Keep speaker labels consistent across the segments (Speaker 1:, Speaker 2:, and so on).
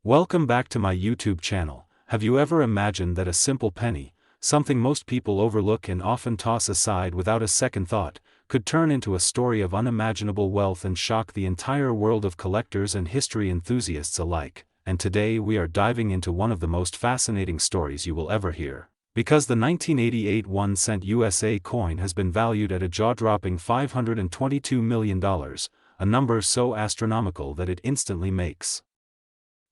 Speaker 1: Welcome back to my YouTube channel. Have you ever imagined that a simple penny, something most people overlook and often toss aside without a second thought, could turn into a story of unimaginable wealth and shock the entire world of collectors and history enthusiasts alike? And today we are diving into one of the most fascinating stories you will ever hear. Because the 1988 1-cent USA coin has been valued at a jaw-dropping $522 million, a number so astronomical that it instantly makes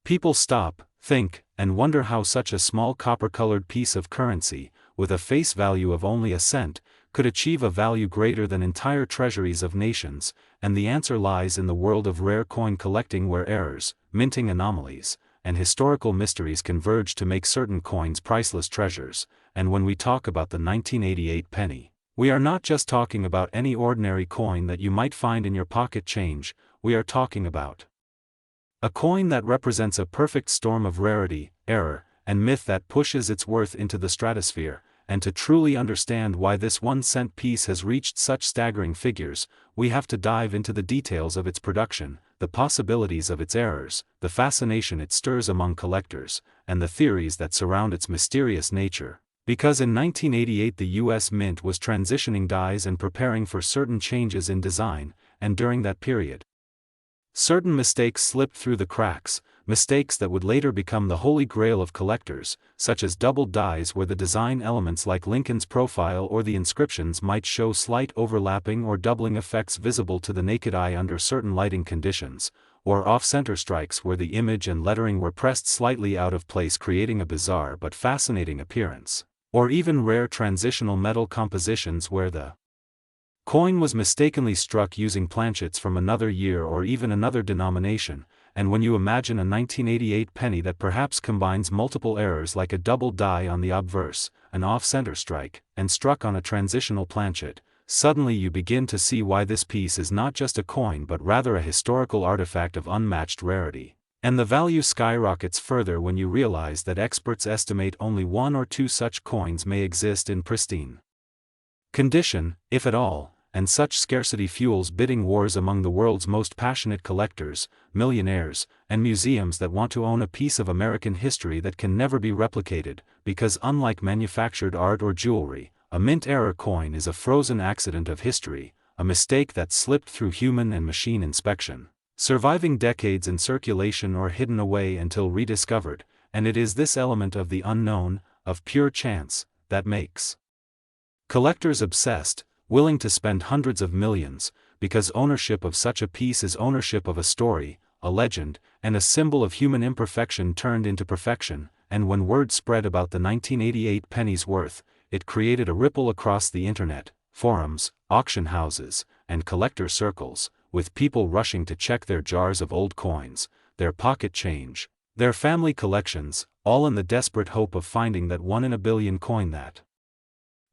Speaker 1: people stop, think, and wonder how such a small copper-colored piece of currency, with a face value of only a cent, could achieve a value greater than entire treasuries of nations, and the answer lies in the world of rare coin collecting where errors, minting anomalies, and historical mysteries converge to make certain coins priceless treasures. And when we talk about the 1988 penny, we are not just talking about any ordinary coin that you might find in your pocket change, we are talking about a coin that represents a perfect storm of rarity, error, and myth that pushes its worth into the stratosphere. And to truly understand why this 1-cent piece has reached such staggering figures, we have to dive into the details of its production, the possibilities of its errors, the fascination it stirs among collectors, and the theories that surround its mysterious nature. Because in 1988 the US Mint was transitioning dies and preparing for certain changes in design, and during that period, certain mistakes slipped through the cracks, mistakes that would later become the holy grail of collectors, such as doubled dies where the design elements like Lincoln's profile or the inscriptions might show slight overlapping or doubling effects visible to the naked eye under certain lighting conditions, or off-center strikes where the image and lettering were pressed slightly out of place creating a bizarre but fascinating appearance, or even rare transitional metal compositions where the coin was mistakenly struck using planchets from another year or even another denomination. And when you imagine a 1988 penny that perhaps combines multiple errors like a double die on the obverse, an off-center strike, and struck on a transitional planchet, suddenly you begin to see why this piece is not just a coin but rather a historical artifact of unmatched rarity. And the value skyrockets further when you realize that experts estimate only 1 or 2 such coins may exist in pristine condition, if at all. And such scarcity fuels bidding wars among the world's most passionate collectors, millionaires, and museums that want to own a piece of American history that can never be replicated, because unlike manufactured art or jewelry, a mint error coin is a frozen accident of history, a mistake that slipped through human and machine inspection, surviving decades in circulation or hidden away until rediscovered. And it is this element of the unknown, of pure chance, that makes collectors obsessed, willing to spend hundreds of millions, because ownership of such a piece is ownership of a story, a legend, and a symbol of human imperfection turned into perfection. And when word spread about the 1988 penny's worth, it created a ripple across the internet, forums, auction houses, and collector circles, with people rushing to check their jars of old coins, their pocket change, their family collections, all in the desperate hope of finding that 1 in a billion coin that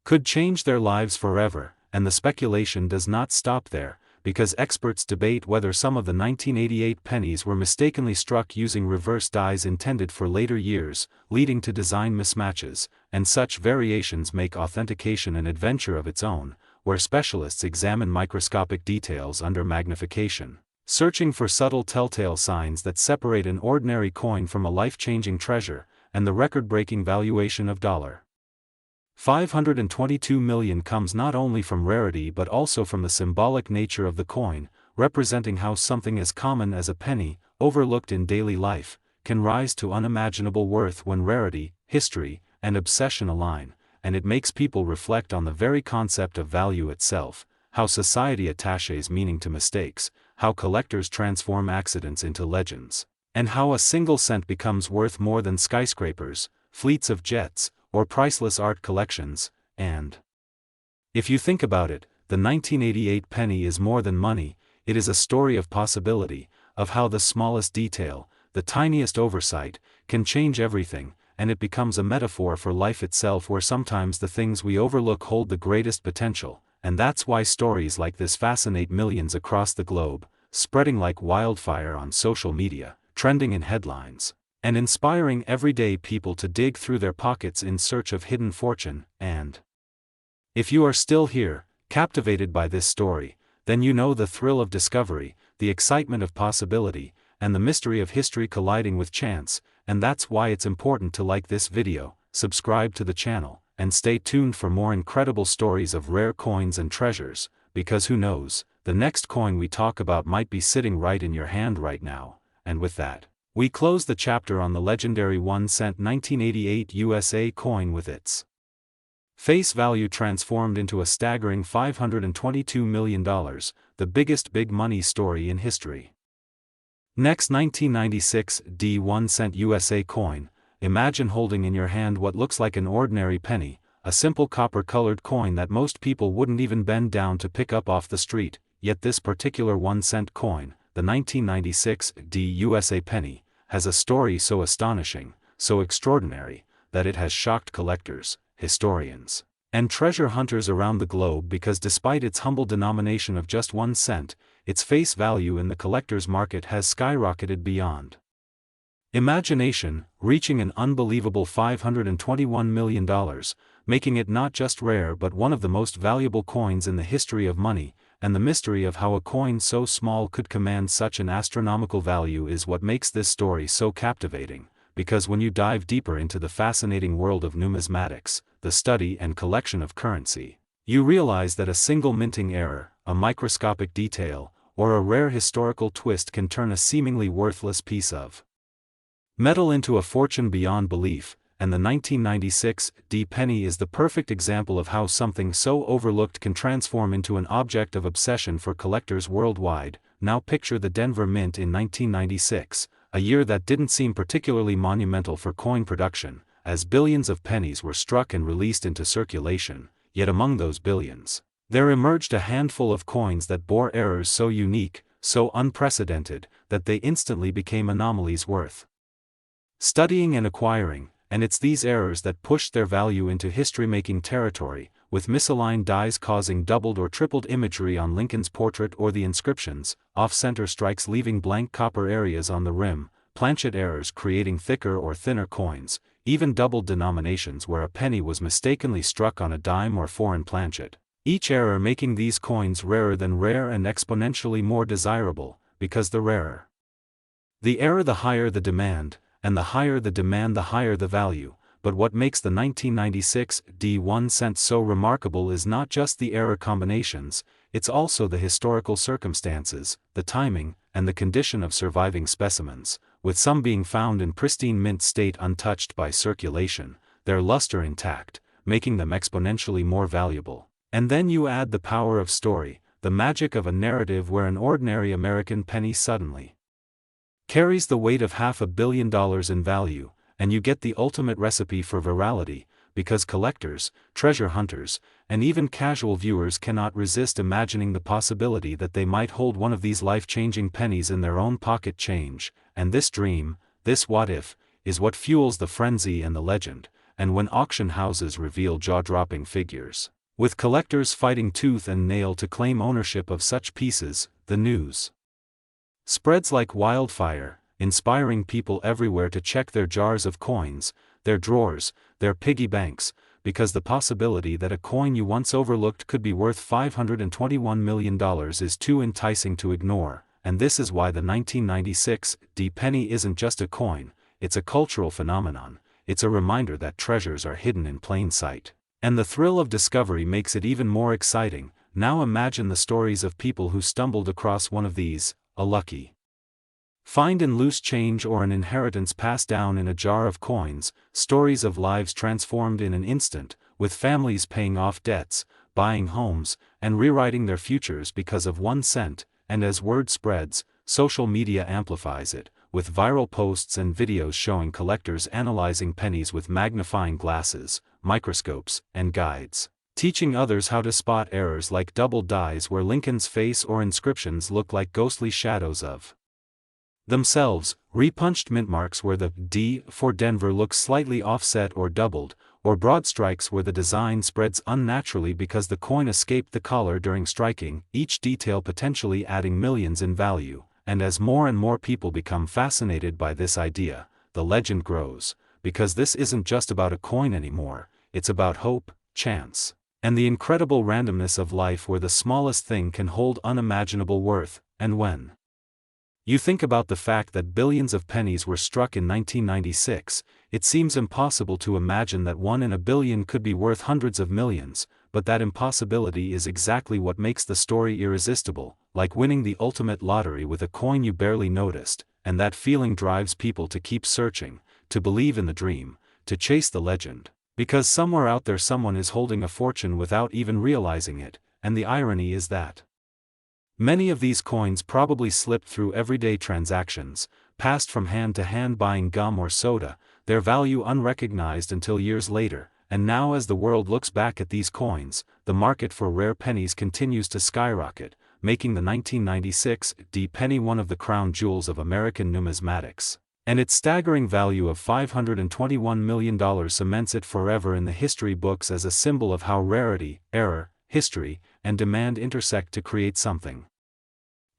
Speaker 1: could change their lives forever. And the speculation does not stop there, because experts debate whether some of the 1988 pennies were mistakenly struck using reverse dies intended for later years, leading to design mismatches, and such variations make authentication an adventure of its own, where specialists examine microscopic details under magnification, searching for subtle telltale signs that separate an ordinary coin from a life-changing treasure. And the record-breaking valuation of $522 million comes not only from rarity but also from the symbolic nature of the coin, representing how something as common as a penny, overlooked in daily life, can rise to unimaginable worth when rarity, history, and obsession align. And it makes people reflect on the very concept of value itself, how society attaches meaning to mistakes, how collectors transform accidents into legends, and how a single cent becomes worth more than skyscrapers, fleets of jets, or priceless art collections. And if you think about it, the 1988 penny is more than money, it is a story of possibility, of how the smallest detail, the tiniest oversight, can change everything. And it becomes a metaphor for life itself, where sometimes the things we overlook hold the greatest potential. And that's why stories like this fascinate millions across the globe, spreading like wildfire on social media, trending in headlines, and inspiring everyday people to dig through their pockets in search of hidden fortune. And if you are still here, captivated by this story, then you know the thrill of discovery, the excitement of possibility, and the mystery of history colliding with chance, and that's why it's important to like this video, subscribe to the channel, and stay tuned for more incredible stories of rare coins and treasures, because who knows, the next coin we talk about might be sitting right in your hand right now. And with that, we close the chapter on the legendary 1-cent 1988 USA coin with its face value transformed into a staggering $522 million, the biggest big money story in history. Next, 1996 1-cent USA coin. Imagine holding in your hand what looks like an ordinary penny, a simple copper-colored coin that most people wouldn't even bend down to pick up off the street, yet this particular 1-cent coin, the 1996 USA penny, has a story so astonishing, so extraordinary, that it has shocked collectors, historians, and treasure hunters around the globe because despite its humble denomination of just 1 cent, its face value in the collector's market has skyrocketed beyond imagination, reaching an unbelievable $521 million, making it not just rare but one of the most valuable coins in the history of money, and the mystery of how a coin so small could command such an astronomical value is what makes this story so captivating, because when you dive deeper into the fascinating world of numismatics, the study and collection of currency, you realize that a single minting error, a microscopic detail, or a rare historical twist can turn a seemingly worthless piece of metal into a fortune beyond belief, and the 1996 penny is the perfect example of how something so overlooked can transform into an object of obsession for collectors worldwide. Now picture the Denver Mint in 1996, a year that didn't seem particularly monumental for coin production, as billions of pennies were struck and released into circulation, yet among those billions, there emerged a handful of coins that bore errors so unique, so unprecedented, that they instantly became anomalies worth studying and acquiring, and it's these errors that pushed their value into history-making territory, with misaligned dies causing doubled or tripled imagery on Lincoln's portrait or the inscriptions, off-center strikes leaving blank copper areas on the rim, planchet errors creating thicker or thinner coins, even doubled denominations where a penny was mistakenly struck on a dime or foreign planchet, each error making these coins rarer than rare and exponentially more desirable, because the rarer the error the higher the demand, and the higher the demand the higher the value. But what makes the 1996 1 cent so remarkable is not just the error combinations, it's also the historical circumstances, the timing, and the condition of surviving specimens, with some being found in pristine mint state untouched by circulation, their luster intact, making them exponentially more valuable. And then you add the power of story, the magic of a narrative where an ordinary American penny suddenly carries the weight of $500 million in value, and you get the ultimate recipe for virality, because collectors, treasure hunters, and even casual viewers cannot resist imagining the possibility that they might hold one of these life-changing pennies in their own pocket change, and this dream, this what-if, is what fuels the frenzy and the legend, and when auction houses reveal jaw-dropping figures, with collectors fighting tooth and nail to claim ownership of such pieces, the news spreads like wildfire, inspiring people everywhere to check their jars of coins, their drawers, their piggy banks, because the possibility that a coin you once overlooked could be worth $521 million is too enticing to ignore, and this is why the 1996 penny isn't just a coin, it's a cultural phenomenon, it's a reminder that treasures are hidden in plain sight. And the thrill of discovery makes it even more exciting. Now imagine the stories of people who stumbled across one of these, a lucky find in loose change or an inheritance passed down in a jar of coins, stories of lives transformed in an instant, with families paying off debts, buying homes, and rewriting their futures because of 1 cent, and as word spreads, social media amplifies it, with viral posts and videos showing collectors analyzing pennies with magnifying glasses, microscopes, and guides, teaching others how to spot errors like double dies where Lincoln's face or inscriptions look like ghostly shadows of themselves, repunched mint marks where the D for Denver looks slightly offset or doubled, or broad strikes where the design spreads unnaturally because the coin escaped the collar during striking, each detail potentially adding millions in value. And as more and more people become fascinated by this idea, the legend grows, because this isn't just about a coin anymore, it's about hope, chance, and the incredible randomness of life where the smallest thing can hold unimaginable worth. And when You think about the fact that billions of pennies were struck in 1996, it seems impossible to imagine that one in a billion could be worth hundreds of millions, but that impossibility is exactly what makes the story irresistible, like winning the ultimate lottery with a coin you barely noticed, and that feeling drives people to keep searching, to believe in the dream, to chase the legend, because somewhere out there someone is holding a fortune without even realizing it, and the irony is that many of these coins probably slipped through everyday transactions, passed from hand to hand buying gum or soda, their value unrecognized until years later, and now as the world looks back at these coins, the market for rare pennies continues to skyrocket, making the 1996 D penny one of the crown jewels of American numismatics. And its staggering value of $521 million cements it forever in the history books as a symbol of how rarity, error, history, and demand intersect to create something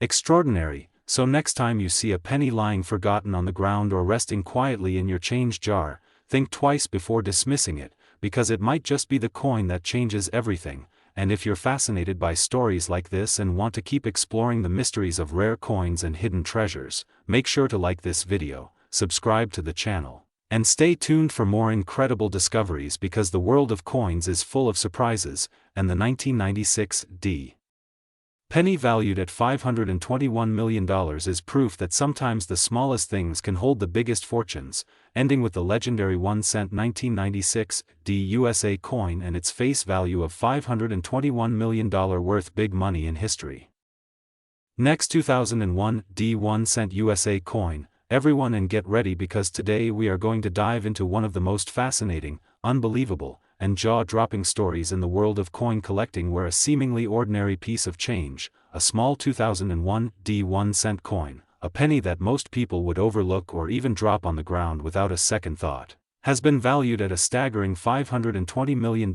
Speaker 1: extraordinary. So next time you see a penny lying forgotten on the ground or resting quietly in your change jar, think twice before dismissing it, because it might just be the coin that changes everything. And if you're fascinated by stories like this and want to keep exploring the mysteries of rare coins and hidden treasures, make sure to like this video, subscribe to the channel, and stay tuned for more incredible discoveries, because the world of coins is full of surprises, and the 1996 D penny valued at $521 million is proof that sometimes the smallest things can hold the biggest fortunes, ending with the legendary 1-cent 1996 D USA coin and its face value of $521 million worth big money in history. Next, 2001 D 1-cent USA coin. Everyone, and get ready, because today we are going to dive into one of the most fascinating, unbelievable, and jaw-dropping stories in the world of coin collecting, where a seemingly ordinary piece of change, a small 2001 D 1-cent coin, a penny that most people would overlook or even drop on the ground without a second thought, has been valued at a staggering $520 million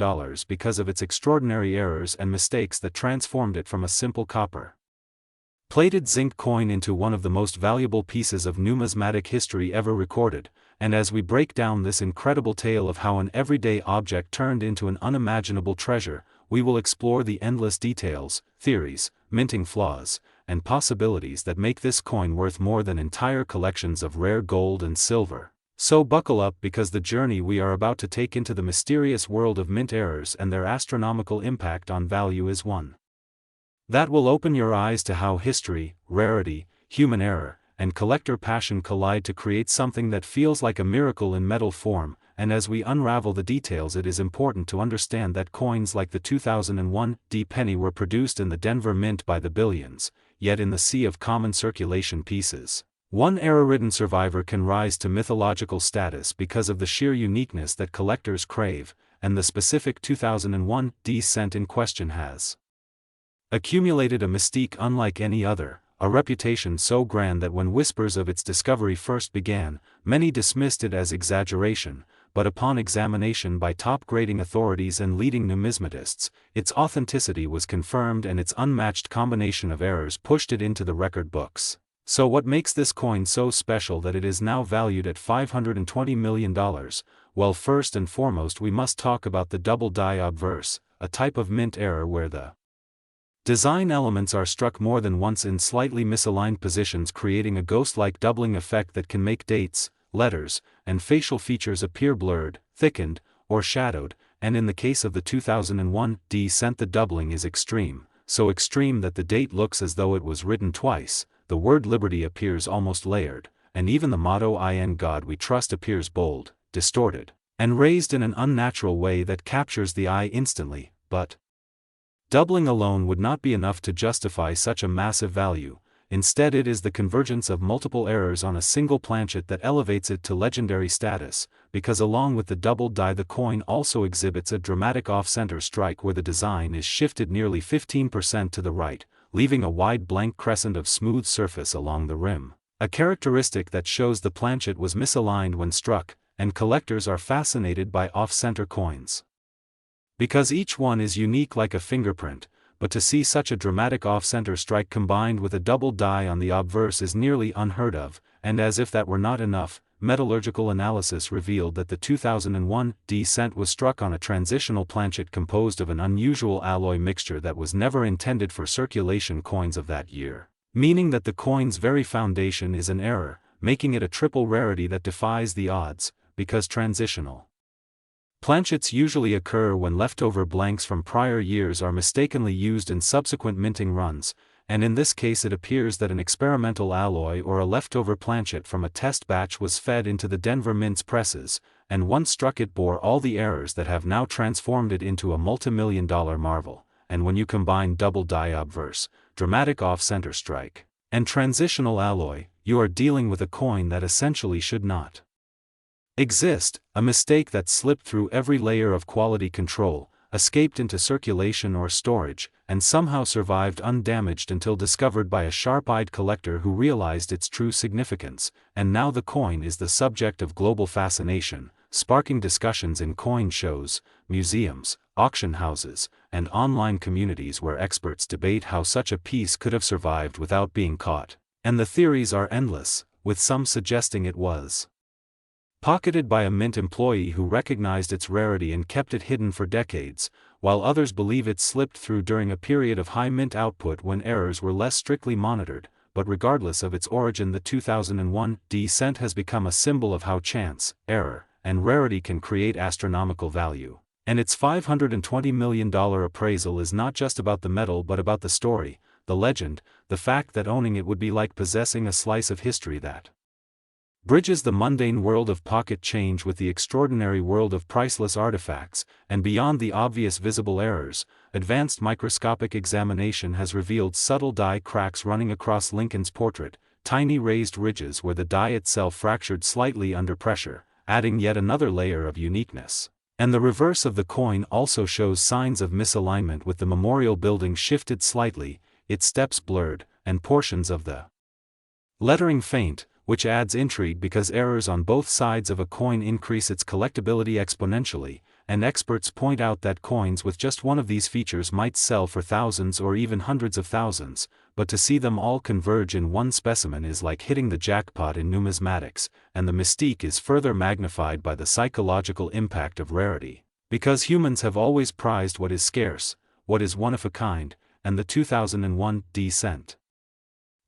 Speaker 1: because of its extraordinary errors and mistakes that transformed it from a simple copper-plated zinc coin into one of the most valuable pieces of numismatic history ever recorded. And as we break down this incredible tale of how an everyday object turned into an unimaginable treasure, we will explore the endless details, theories, minting flaws, and possibilities that make this coin worth more than entire collections of rare gold and silver. So buckle up, because the journey we are about to take into the mysterious world of mint errors and their astronomical impact on value is one that will open your eyes to how history, rarity, human error, and collector passion collide to create something that feels like a miracle in metal form. And as we unravel the details, it is important to understand that coins like the 2001 D penny were produced in the Denver Mint by the billions, yet in the sea of common circulation pieces, one error-ridden survivor can rise to mythological status because of the sheer uniqueness that collectors crave, and the specific 2001 D cent in question has accumulated a mystique unlike any other, a reputation so grand that when whispers of its discovery first began, many dismissed it as exaggeration, but upon examination by top-grading authorities and leading numismatists, its authenticity was confirmed and its unmatched combination of errors pushed it into the record books. So what makes this coin so special that it is now valued at $520 million? Well, first and foremost we must talk about the double die obverse, a type of mint error where the design elements are struck more than once in slightly misaligned positions, creating a ghost-like doubling effect that can make dates, letters, and facial features appear blurred, thickened, or shadowed. And in the case of the 2001 D cent, the doubling is extreme, so extreme that the date looks as though it was written twice, the word liberty appears almost layered, and even the motto "In God We Trust" appears bold, distorted, and raised in an unnatural way that captures the eye instantly. But doubling alone would not be enough to justify such a massive value. Instead, it is the convergence of multiple errors on a single planchet that elevates it to legendary status, because along with the double die, the coin also exhibits a dramatic off-center strike where the design is shifted nearly 15% to the right, leaving a wide blank crescent of smooth surface along the rim, a characteristic that shows the planchet was misaligned when struck. And collectors are fascinated by off-center coins because each one is unique like a fingerprint, but to see such a dramatic off-center strike combined with a double die on the obverse is nearly unheard of. And as if that were not enough, metallurgical analysis revealed that the 2001 D cent was struck on a transitional planchet composed of an unusual alloy mixture that was never intended for circulation coins of that year, meaning that the coin's very foundation is an error, making it a triple rarity that defies the odds, because transitional planchets usually occur when leftover blanks from prior years are mistakenly used in subsequent minting runs, and in this case it appears that an experimental alloy or a leftover planchet from a test batch was fed into the Denver Mint's presses, and once struck it bore all the errors that have now transformed it into a multimillion-dollar marvel. And when you combine double die obverse, dramatic off-center strike, and transitional alloy, you are dealing with a coin that essentially should not exist, a mistake that slipped through every layer of quality control, escaped into circulation or storage, and somehow survived undamaged until discovered by a sharp-eyed collector who realized its true significance, and now the coin is the subject of global fascination, sparking discussions in coin shows, museums, auction houses, and online communities where experts debate how such a piece could have survived without being caught. And the theories are endless, with some suggesting it was pocketed by a mint employee who recognized its rarity and kept it hidden for decades, while others believe it slipped through during a period of high mint output when errors were less strictly monitored. But regardless of its origin, the 2001 cent has become a symbol of how chance, error, and rarity can create astronomical value. And its $520 million appraisal is not just about the metal but about the story, the legend, the fact that owning it would be like possessing a slice of history that bridges the mundane world of pocket change with the extraordinary world of priceless artifacts, and beyond the obvious visible errors, advanced microscopic examination has revealed subtle die cracks running across Lincoln's portrait, tiny raised ridges where the die itself fractured slightly under pressure, adding yet another layer of uniqueness. And the reverse of the coin also shows signs of misalignment, with the memorial building shifted slightly, its steps blurred, and portions of the lettering faint, which adds intrigue because errors on both sides of a coin increase its collectability exponentially, and experts point out that coins with just one of these features might sell for thousands or even hundreds of thousands, but to see them all converge in one specimen is like hitting the jackpot in numismatics, and the mystique is further magnified by the psychological impact of rarity. Because humans have always prized what is scarce, what is one of a kind, and the 2001 cent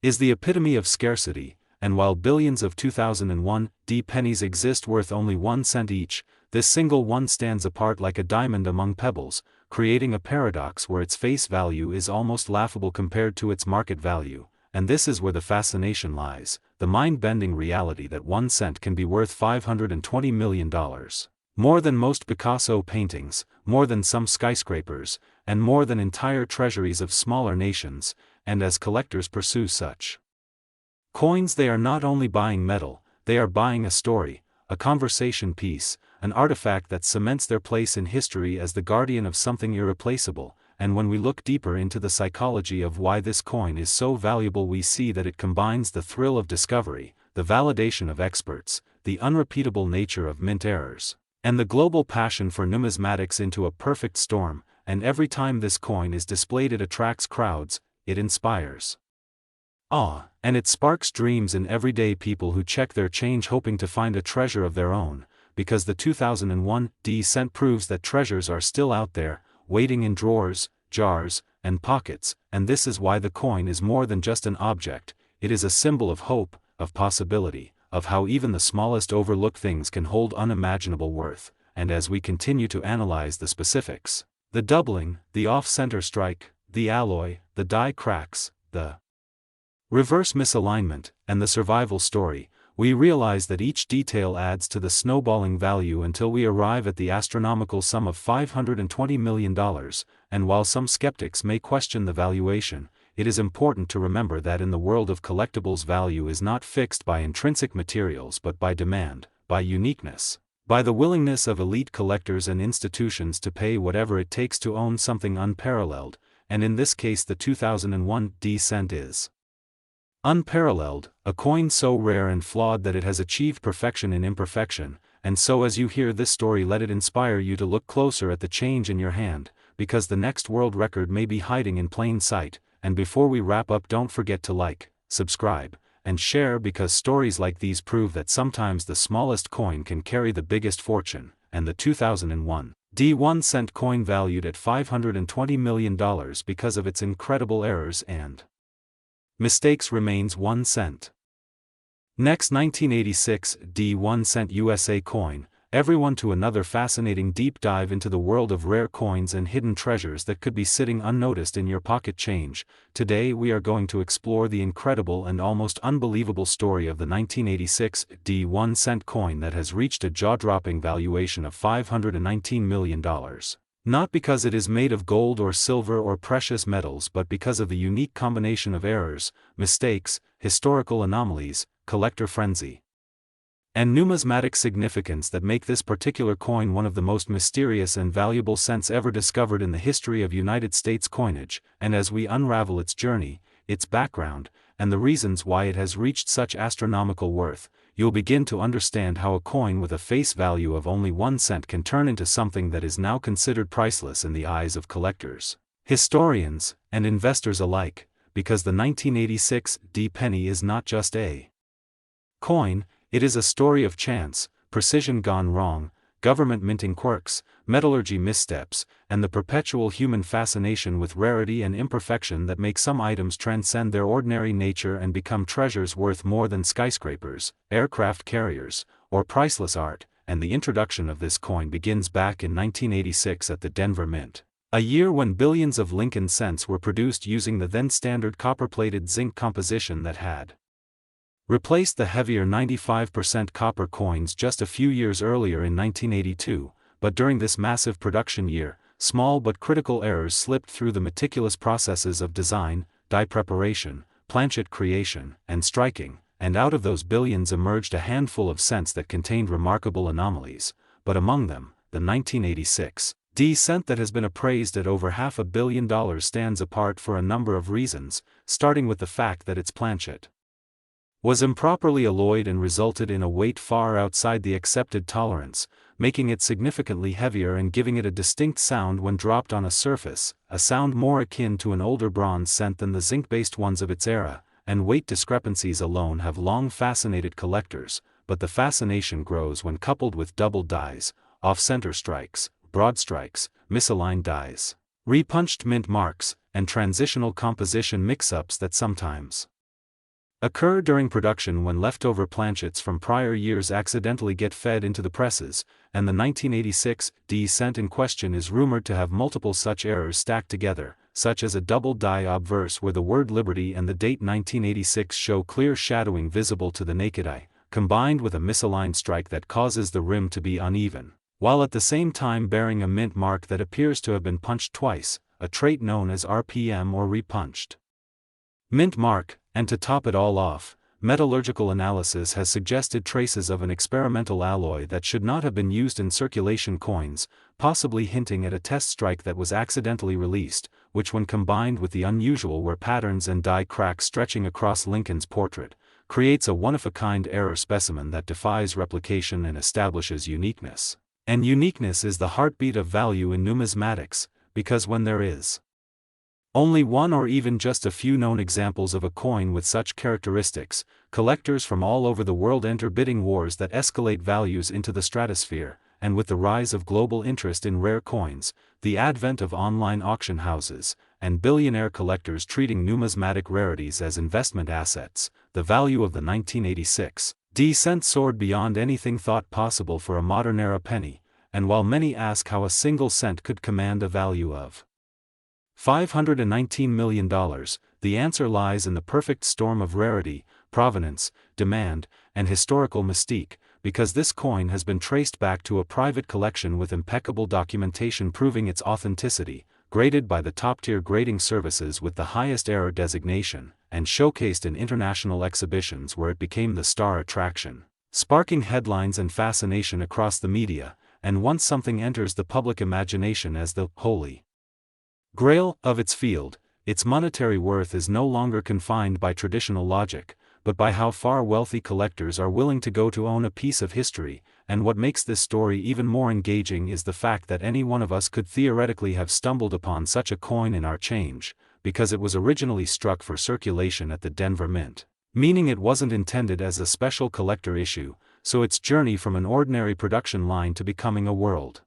Speaker 1: is the epitome of scarcity. And while billions of 2001 pennies exist worth only 1 cent each, this single one stands apart like a diamond among pebbles, creating a paradox where its face value is almost laughable compared to its market value. And this is where the fascination lies, the mind-bending reality that 1 cent can be worth $520 million. More than most Picasso paintings, more than some skyscrapers, and more than entire treasuries of smaller nations. And as collectors pursue such coins, they are not only buying metal, they are buying a story, a conversation piece, an artifact that cements their place in history as the guardian of something irreplaceable. And when we look deeper into the psychology of why this coin is so valuable, we see that it combines the thrill of discovery, the validation of experts, the unrepeatable nature of mint errors, and the global passion for numismatics into a perfect storm. And every time this coin is displayed, it attracts crowds, it inspires awe, and it sparks dreams in everyday people who check their change hoping to find a treasure of their own, because the 2001 cent proves that treasures are still out there, waiting in drawers, jars, and pockets. And this is why the coin is more than just an object, it is a symbol of hope, of possibility, of how even the smallest overlooked things can hold unimaginable worth. And as we continue to analyze the specifics, the doubling, the off-center strike, the alloy, the die cracks, the reverse misalignment, and the survival story, we realize that each detail adds to the snowballing value until we arrive at the astronomical sum of $520 million. And while some skeptics may question the valuation, it is important to remember that in the world of collectibles, value is not fixed by intrinsic materials but by demand, by uniqueness, by the willingness of elite collectors and institutions to pay whatever it takes to own something unparalleled. And in this case, the 2001 cent is unparalleled, a coin so rare and flawed that it has achieved perfection in imperfection. And so as you hear this story, let it inspire you to look closer at the change in your hand, because the next world record may be hiding in plain sight. And before we wrap up, don't forget to like, subscribe, and share, because stories like these prove that sometimes the smallest coin can carry the biggest fortune. And the 2001 1 cent coin valued at $520 million because of its incredible errors and Mistakes remains 1 cent. Next, 1986 D 1 cent USA coin. Everyone to another fascinating deep dive into the world of rare coins and hidden treasures that could be sitting unnoticed in your pocket change. Today we are going to explore the incredible and almost unbelievable story of the 1986 D 1 cent coin that has reached a jaw-dropping valuation of $519 million. Not because it is made of gold or silver or precious metals, but because of the unique combination of errors, mistakes, historical anomalies, collector frenzy, and numismatic significance that make this particular coin one of the most mysterious and valuable cents ever discovered in the history of United States coinage. And as we unravel its journey, its background, and the reasons why it has reached such astronomical worth, you'll begin to understand how a coin with a face value of only 1 cent can turn into something that is now considered priceless in the eyes of collectors, historians, and investors alike, because the 1986 D penny is not just a coin. It is a story of chance, precision gone wrong, government minting quirks, metallurgy missteps, and the perpetual human fascination with rarity and imperfection that make some items transcend their ordinary nature and become treasures worth more than skyscrapers, aircraft carriers, or priceless art. And the introduction of this coin begins back in 1986 at the Denver Mint, a year when billions of Lincoln cents were produced using the then standard copper-plated zinc composition that had replaced the heavier 95% copper coins just a few years earlier in 1982, but during this massive production year, small but critical errors slipped through the meticulous processes of design, die preparation, planchet creation, and striking, and out of those billions emerged a handful of cents that contained remarkable anomalies, but among them, the 1986 D cent that has been appraised at over $500 million stands apart for a number of reasons, starting with the fact that its planchet was improperly alloyed and resulted in a weight far outside the accepted tolerance, making it significantly heavier and giving it a distinct sound when dropped on a surface, a sound more akin to an older bronze cent than the zinc-based ones of its era. And weight discrepancies alone have long fascinated collectors, but the fascination grows when coupled with doubled dies, off-center strikes, broad strikes, misaligned dies, repunched mint marks, and transitional composition mix-ups that sometimes occur during production when leftover planchets from prior years accidentally get fed into the presses. And the 1986 D cent in question is rumored to have multiple such errors stacked together, such as a double die obverse where the word Liberty and the date 1986 show clear shadowing visible to the naked eye, combined with a misaligned strike that causes the rim to be uneven, while at the same time bearing a mint mark that appears to have been punched twice, a trait known as RPM or repunched mint mark. And to top it all off, metallurgical analysis has suggested traces of an experimental alloy that should not have been used in circulation coins, possibly hinting at a test strike that was accidentally released, which when combined with the unusual wear patterns and die cracks stretching across Lincoln's portrait, creates a one-of-a-kind error specimen that defies replication and establishes uniqueness. And uniqueness is the heartbeat of value in numismatics, because when there is only one or even just a few known examples of a coin with such characteristics, collectors from all over the world enter bidding wars that escalate values into the stratosphere. And with the rise of global interest in rare coins, the advent of online auction houses, and billionaire collectors treating numismatic rarities as investment assets, the value of the 1986 D cent soared beyond anything thought possible for a modern-era penny. And while many ask how a single cent could command a value of $519 million, the answer lies in the perfect storm of rarity, provenance, demand, and historical mystique, because this coin has been traced back to a private collection with impeccable documentation proving its authenticity, graded by the top-tier grading services with the highest error designation, and showcased in international exhibitions where it became the star attraction, sparking headlines and fascination across the media. And once something enters the public imagination as the holy grail of its field, its monetary worth is no longer confined by traditional logic, but by how far wealthy collectors are willing to go to own a piece of history. And what makes this story even more engaging is the fact that any one of us could theoretically have stumbled upon such a coin in our change, because it was originally struck for circulation at the Denver Mint, meaning it wasn't intended as a special collector issue. So its journey from an ordinary production line to becoming a world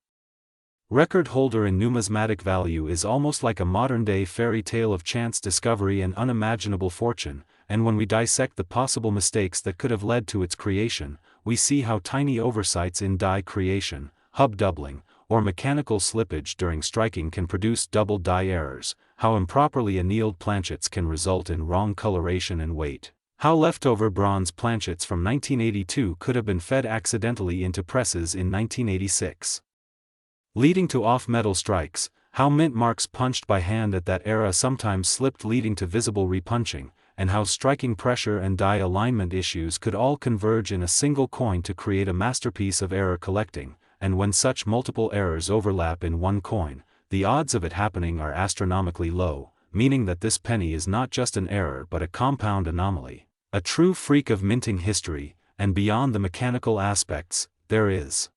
Speaker 1: Record holder in numismatic value is almost like a modern-day fairy tale of chance discovery and unimaginable fortune, and when we dissect the possible mistakes that could have led to its creation, we see how tiny oversights in die creation, hub doubling, or mechanical slippage during striking can produce double die errors, how improperly annealed planchets can result in wrong coloration and weight, how leftover bronze planchets from 1982 could have been fed accidentally into presses in 1986. Leading to off-metal strikes, how mint marks punched by hand at that era sometimes slipped leading to visible repunching, and how striking pressure and die alignment issues could all converge in a single coin to create a masterpiece of error collecting, and when such multiple errors overlap in one coin, the odds of it happening are astronomically low, meaning that this penny is not just an error but a compound anomaly, a true freak of minting history, and beyond the mechanical aspects, there is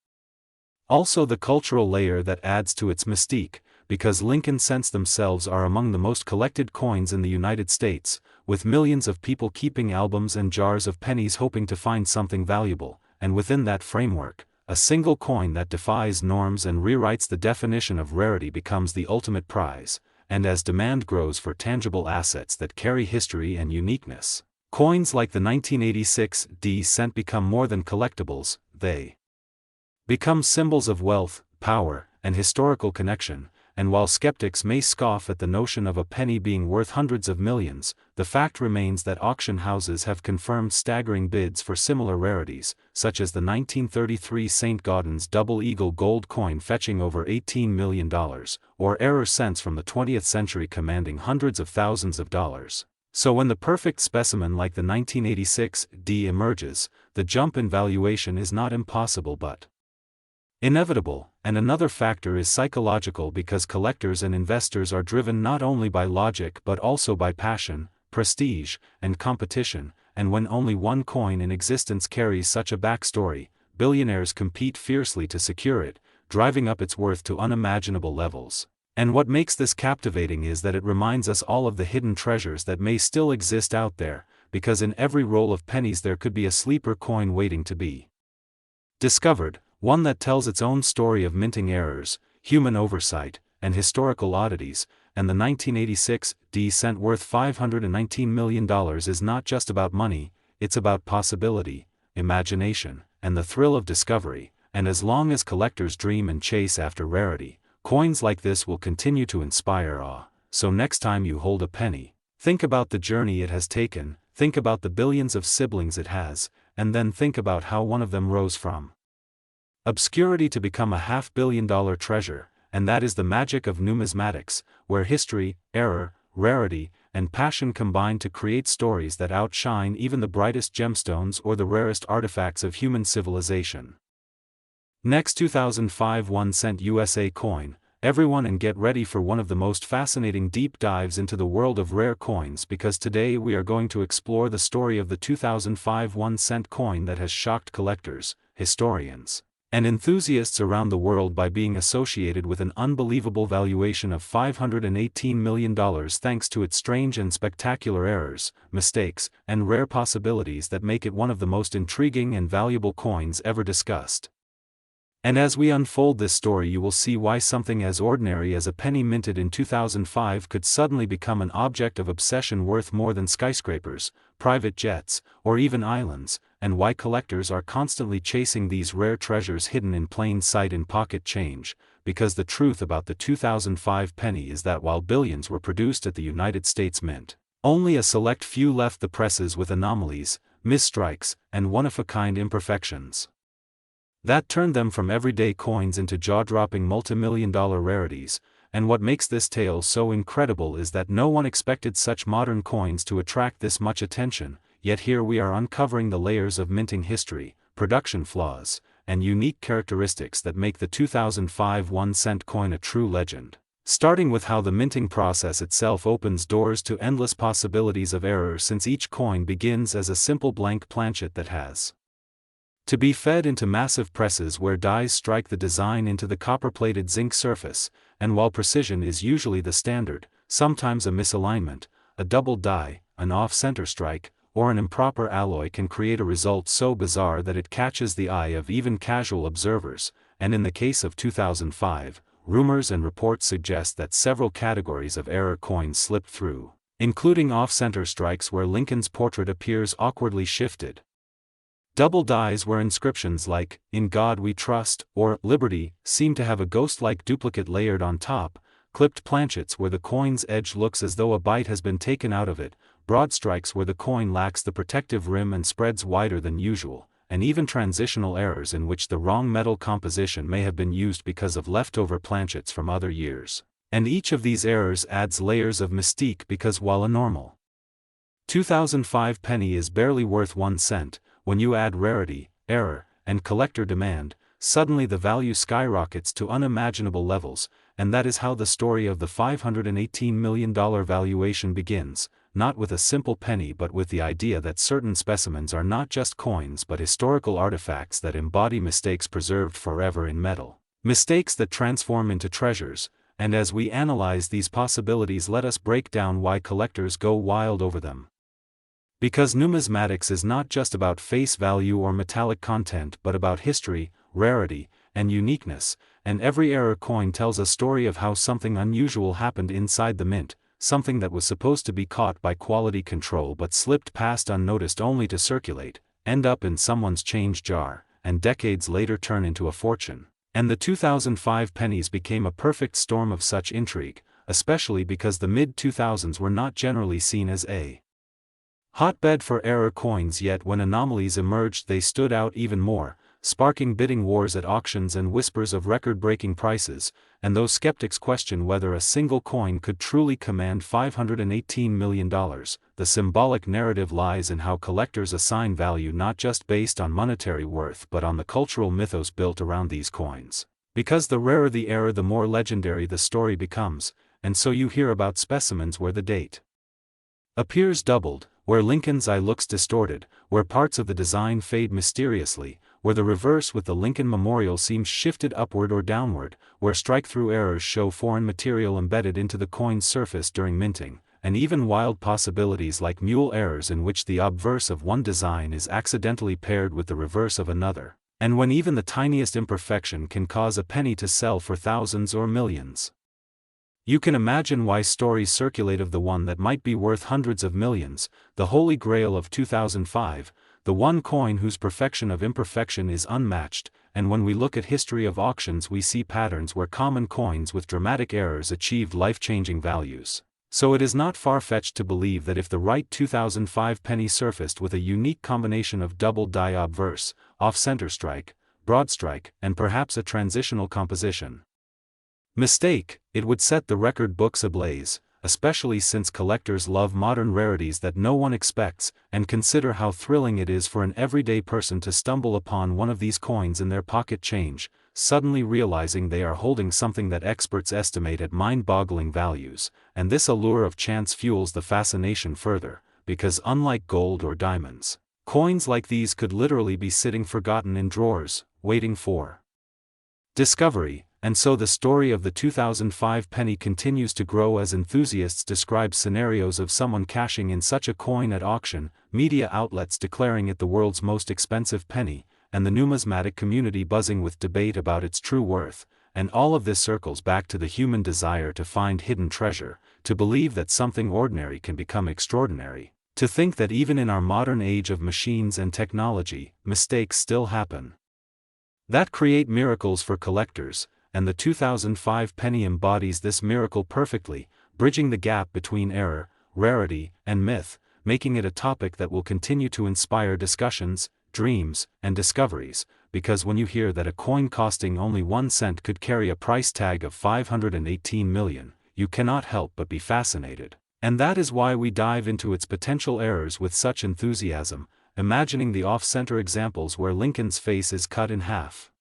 Speaker 1: also the cultural layer that adds to its mystique, because Lincoln cents themselves are among the most collected coins in the United States, with millions of people keeping albums and jars of pennies hoping to find something valuable, and within that framework, a single coin that defies norms and rewrites the definition of rarity becomes the ultimate prize, and as demand grows for tangible assets that carry history and uniqueness, coins like the 1986 D cent become more than collectibles, they become symbols of wealth, power, and historical connection, and while skeptics may scoff at the notion of a penny being worth hundreds of millions, the fact remains that auction houses have confirmed staggering bids for similar rarities, such as the 1933 St. Gaudens Double Eagle gold coin fetching over $18 million, or error cents from the 20th century commanding hundreds of thousands of dollars. So when the perfect specimen like the 1986 D emerges, the jump in valuation is not impossible but inevitable, and another factor is psychological because collectors and investors are driven not only by logic but also by passion, prestige, and competition, and when only one coin in existence carries such a backstory, billionaires compete fiercely to secure it, driving up its worth to unimaginable levels. And what makes this captivating is that it reminds us all of the hidden treasures that may still exist out there, because in every roll of pennies there could be a sleeper coin waiting to be discovered, one that tells its own story of minting errors, human oversight, and historical oddities, and the 1986 D cent worth $519 million is not just about money, it's about possibility, imagination, and the thrill of discovery, and as long as collectors dream and chase after rarity, coins like this will continue to inspire awe. So next time you hold a penny, think about the journey it has taken, think about the billions of siblings it has, and then think about how one of them rose from obscurity to become a $500 million treasure, and that is the magic of numismatics, where history, error, rarity, and passion combine to create stories that outshine even the brightest gemstones or the rarest artifacts of human civilization. Next 2005 1 cent USA coin, everyone, and get ready for one of the most fascinating deep dives into the world of rare coins, because today we are going to explore the story of the 2005 1 cent coin that has shocked collectors, historians, and enthusiasts around the world by being associated with an unbelievable valuation of $518 million thanks to its strange and spectacular errors, mistakes, and rare possibilities that make it one of the most intriguing and valuable coins ever discussed. And as we unfold this story, you will see why something as ordinary as a penny minted in 2005 could suddenly become an object of obsession worth more than skyscrapers, private jets, or even islands, and why collectors are constantly chasing these rare treasures hidden in plain sight in pocket change, because the truth about the 2005 penny is that while billions were produced at the United States Mint, only a select few left the presses with anomalies, misstrikes, and one-of-a-kind imperfections that turned them from everyday coins into jaw-dropping multi-million-dollar rarities. And what makes this tale so incredible is that no one expected such modern coins to attract this much attention, yet here we are uncovering the layers of minting history, production flaws, and unique characteristics that make the 2005 1 cent coin a true legend. Starting with how the minting process itself opens doors to endless possibilities of error, since each coin begins as a simple blank planchet that has to be fed into massive presses where dies strike the design into the copper-plated zinc surface, and while precision is usually the standard, sometimes a misalignment, a double die, an off-center strike, or an improper alloy can create a result so bizarre that it catches the eye of even casual observers, and in the case of 2005, rumors and reports suggest that several categories of error coins slipped through, including off-center strikes where Lincoln's portrait appears awkwardly shifted. Double dies where inscriptions like, "In God We Trust," or "Liberty," seem to have a ghost-like duplicate layered on top, clipped planchets where the coin's edge looks as though a bite has been taken out of it, broad strikes where the coin lacks the protective rim and spreads wider than usual, and even transitional errors in which the wrong metal composition may have been used because of leftover planchets from other years. And each of these errors adds layers of mystique because while a normal 2005 penny is barely worth 1 cent, when you add rarity, error, and collector demand, suddenly the value skyrockets to unimaginable levels, and that is how the story of the $518 million valuation begins, not with a simple penny but with the idea that certain specimens are not just coins but historical artifacts that embody mistakes preserved forever in metal. Mistakes that transform into treasures, and as we analyze these possibilities, let us break down why collectors go wild over them. Because numismatics is not just about face value or metallic content but about history, rarity, and uniqueness, and every error coin tells a story of how something unusual happened inside the mint, something that was supposed to be caught by quality control but slipped past unnoticed only to circulate, end up in someone's change jar, and decades later turn into a fortune. And the 2005 pennies became a perfect storm of such intrigue, especially because the mid-2000s were not generally seen as a hotbed for error coins, yet when anomalies emerged they stood out even more, sparking bidding wars at auctions and whispers of record-breaking prices, and those skeptics question whether a single coin could truly command $518 million. The symbolic narrative lies in how collectors assign value not just based on monetary worth but on the cultural mythos built around these coins. Because the rarer the error, the more legendary the story becomes, and so you hear about specimens where the date appears doubled, where Lincoln's eye looks distorted, where parts of the design fade mysteriously, where the reverse with the Lincoln Memorial seems shifted upward or downward, where strike-through errors show foreign material embedded into the coin's surface during minting, and even wild possibilities like mule errors in which the obverse of one design is accidentally paired with the reverse of another, and when even the tiniest imperfection can cause a penny to sell for thousands or millions. You can imagine why stories circulate of the one that might be worth hundreds of millions, the holy grail of 2005, the one coin whose perfection of imperfection is unmatched, and when we look at history of auctions we see patterns where common coins with dramatic errors achieved life-changing values. So it is not far-fetched to believe that if the right 2005 penny surfaced with a unique combination of double die obverse, off-center strike, broad strike, and perhaps a transitional composition mistake, it would set the record books ablaze, especially since collectors love modern rarities that no one expects, and consider how thrilling it is for an everyday person to stumble upon one of these coins in their pocket change, suddenly realizing they are holding something that experts estimate at mind-boggling values, and this allure of chance fuels the fascination further, because unlike gold or diamonds, coins like these could literally be sitting forgotten in drawers, waiting for discovery. And so the story of the 2005 penny continues to grow as enthusiasts describe scenarios of someone cashing in such a coin at auction, media outlets declaring it the world's most expensive penny, and the numismatic community buzzing with debate about its true worth, and all of this circles back to the human desire to find hidden treasure, to believe that something ordinary can become extraordinary, to think that even in our modern age of machines and technology, mistakes still happen that create miracles for collectors. And the 2005 penny embodies this miracle perfectly, bridging the gap between error, rarity, and myth, making it a topic that will continue to inspire discussions, dreams, and discoveries, because when you hear that a coin costing only 1 cent could carry a price tag of $518 million, you cannot help but be fascinated. And that is why we dive into its potential errors with such enthusiasm, imagining the off-center examples where Lincoln's face is cut in half,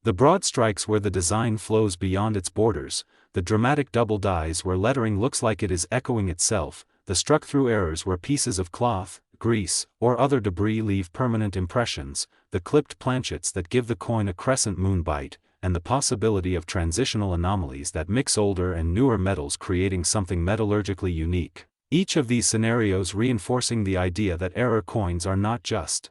Speaker 1: the broad strikes where the design flows beyond its borders, the dramatic double dies where lettering looks like it is echoing itself, the struck-through errors where pieces of cloth, grease, or other debris leave permanent impressions, the clipped planchets that give the coin a crescent moon bite, and the possibility of transitional anomalies that mix older and newer metals creating something metallurgically unique. Each of these scenarios reinforcing the idea that error coins are not just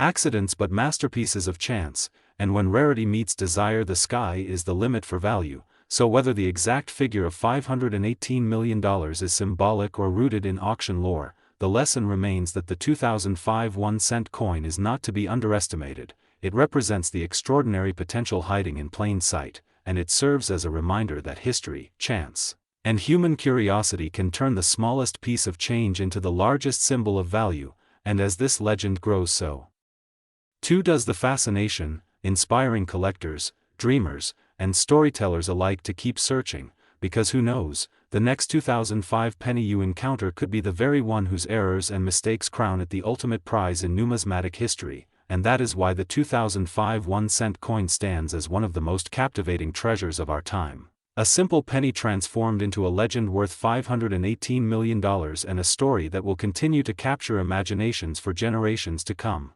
Speaker 1: accidents but masterpieces of chance, and when rarity meets desire, the sky is the limit for value. So whether the exact figure of $518 million is symbolic or rooted in auction lore, the lesson remains that the 2005 1-cent coin is not to be underestimated. It represents the extraordinary potential hiding in plain sight, and it serves as a reminder that history, chance, and human curiosity can turn the smallest piece of change into the largest symbol of value, and as this legend grows, so too does the fascination, inspiring collectors, dreamers, and storytellers alike to keep searching, because who knows, the next 2005 penny you encounter could be the very one whose errors and mistakes crown it the ultimate prize in numismatic history, and that is why the 2005 1-cent coin stands as one of the most captivating treasures of our time. A simple penny transformed into a legend worth $518 million and a story that will continue to capture imaginations for generations to come.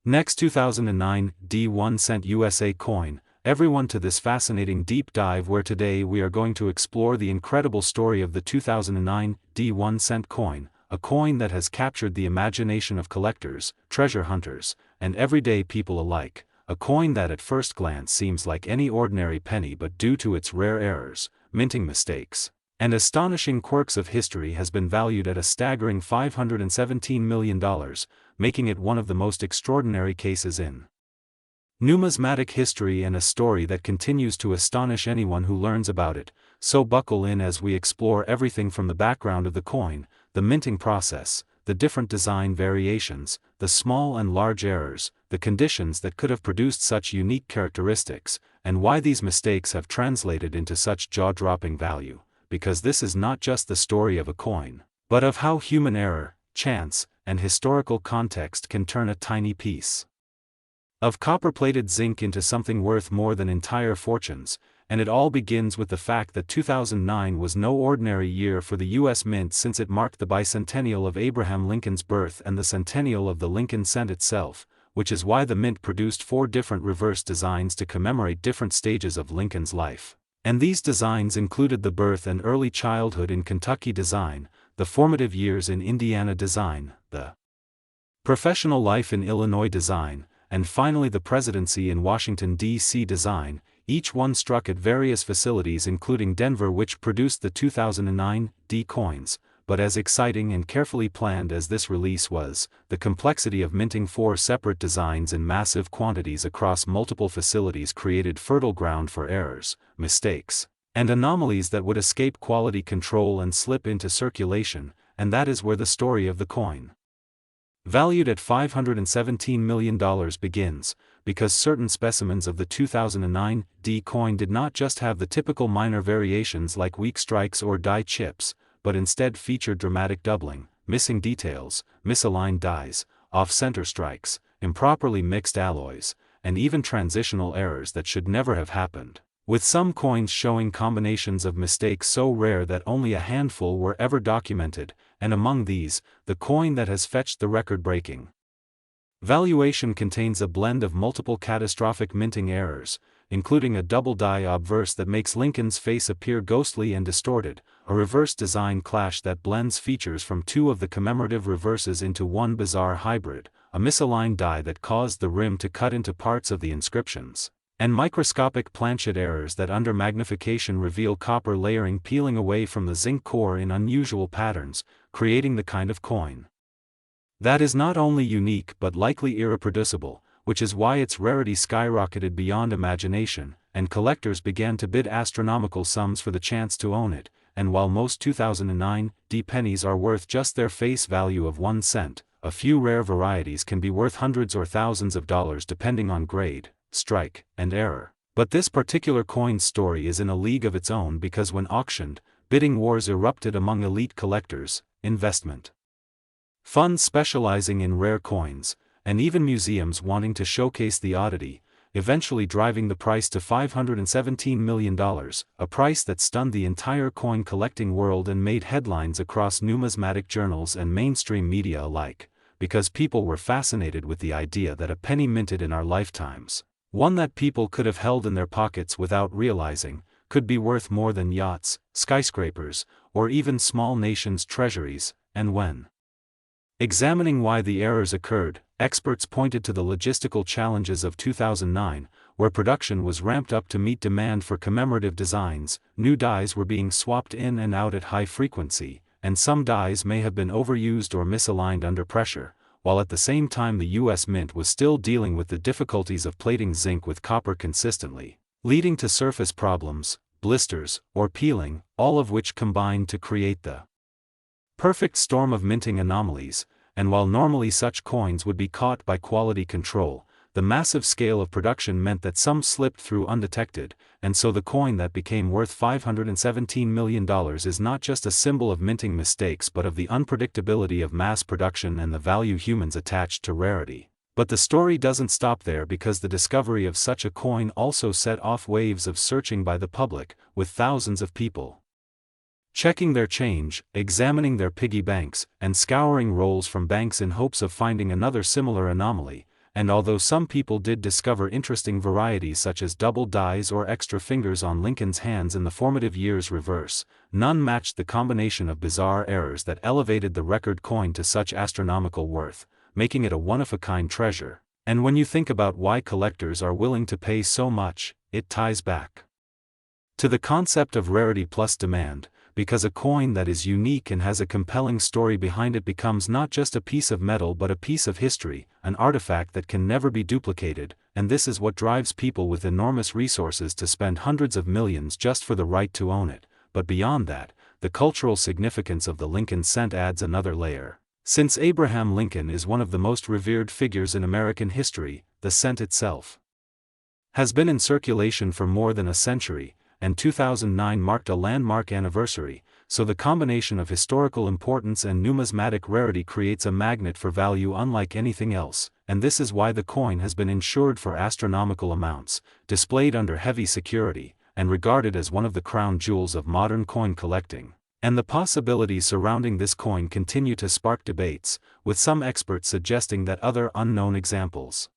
Speaker 1: Next, 2009 D1-cent USA coin. Everyone to this fascinating deep dive, where today we are going to explore the incredible story of the 2009 D1-cent coin, a coin that has captured the imagination of collectors, treasure hunters, and everyday people alike. A coin that at first glance seems like any ordinary penny, but due to its rare errors, minting mistakes, and astonishing quirks of history has been valued at a staggering $517 million, making it one of the most extraordinary cases in numismatic history and a story that continues to astonish anyone who learns about it. So buckle in as we explore everything from the background of the coin, the minting process, the different design variations, the small and large errors, the conditions that could have produced such unique characteristics, and why these mistakes have translated into such jaw-dropping value, because this is not just the story of a coin, but of how human error, chance, and historical context can turn a tiny piece of copper-plated zinc into something worth more than entire fortunes. And it all begins with the fact that 2009 was no ordinary year for the U.S. Mint, since it marked the bicentennial of Abraham Lincoln's birth and the centennial of the Lincoln cent itself, which is why the Mint produced 4 different reverse designs to commemorate different stages of Lincoln's life. And these designs included the birth and early childhood in Kentucky design, the formative years in Indiana design, the professional life in Illinois design, and finally the presidency in Washington, D.C. design, each one struck at various facilities including Denver, which produced the 2009 D coins. But as exciting and carefully planned as this release was, the complexity of minting 4 separate designs in massive quantities across multiple facilities created fertile ground for errors, mistakes, and anomalies that would escape quality control and slip into circulation, and that is where the story of the coin, valued at $517 million, begins, because certain specimens of the 2009 D coin did not just have the typical minor variations like weak strikes or die chips, but instead featured dramatic doubling, missing details, misaligned dies, off-center strikes, improperly mixed alloys, and even transitional errors that should never have happened, with some coins showing combinations of mistakes so rare that only a handful were ever documented, and among these, the coin that has fetched the record-breaking valuation contains a blend of multiple catastrophic minting errors, including a double die obverse that makes Lincoln's face appear ghostly and distorted, a reverse design clash that blends features from 2 of the commemorative reverses into one bizarre hybrid, a misaligned die that caused the rim to cut into parts of the inscriptions, and microscopic planchet errors that under magnification reveal copper layering peeling away from the zinc core in unusual patterns, creating the kind of coin that is not only unique but likely irreproducible, which is why its rarity skyrocketed beyond imagination, and collectors began to bid astronomical sums for the chance to own it. And while most 2009 D pennies are worth just their face value of 1 cent, a few rare varieties can be worth hundreds or thousands of dollars depending on grade, strike, and error. But this particular coin's story is in a league of its own, because when auctioned, bidding wars erupted among elite collectors, investment funds specializing in rare coins, and even museums wanting to showcase the oddity, eventually driving the price to $517 million, a price that stunned the entire coin collecting world and made headlines across numismatic journals and mainstream media alike, because people were fascinated with the idea that a penny minted in our lifetimes, one that people could have held in their pockets without realizing, could be worth more than yachts, skyscrapers, or even small nations' treasuries. And when examining why the errors occurred, experts pointed to the logistical challenges of 2009, where production was ramped up to meet demand for commemorative designs. New dies were being swapped in and out at high frequency, and some dies may have been overused or misaligned under pressure, while at the same time the U.S. Mint was still dealing with the difficulties of plating zinc with copper consistently, leading to surface problems, blisters, or peeling, all of which combined to create the perfect storm of minting anomalies. And while normally such coins would be caught by quality control, the massive scale of production meant that some slipped through undetected, and so the coin that became worth $517 million is not just a symbol of minting mistakes but of the unpredictability of mass production and the value humans attached to rarity. But the story doesn't stop there, because the discovery of such a coin also set off waves of searching by the public, with thousands of people checking their change, examining their piggy banks, and scouring rolls from banks in hopes of finding another similar anomaly. And although some people did discover interesting varieties such as double dies or extra fingers on Lincoln's hands in the formative years reverse, none matched the combination of bizarre errors that elevated the record coin to such astronomical worth, making it a one-of-a-kind treasure. And when you think about why collectors are willing to pay so much, it ties back to the concept of rarity plus demand, because a coin that is unique and has a compelling story behind it becomes not just a piece of metal but a piece of history, an artifact that can never be duplicated. And this is what drives people with enormous resources to spend hundreds of millions just for the right to own it. But beyond that, the cultural significance of the Lincoln cent adds another layer. Since Abraham Lincoln is one of the most revered figures in American history, the cent itself has been in circulation for more than a century, and 2009 marked a landmark anniversary, so the combination of historical importance and numismatic rarity creates a magnet for value unlike anything else. And this is why the coin has been insured for astronomical amounts, displayed under heavy security, and regarded as one of the crown jewels of modern coin collecting. And the possibilities surrounding this coin continue to spark debates, with some experts suggesting that other unknown examples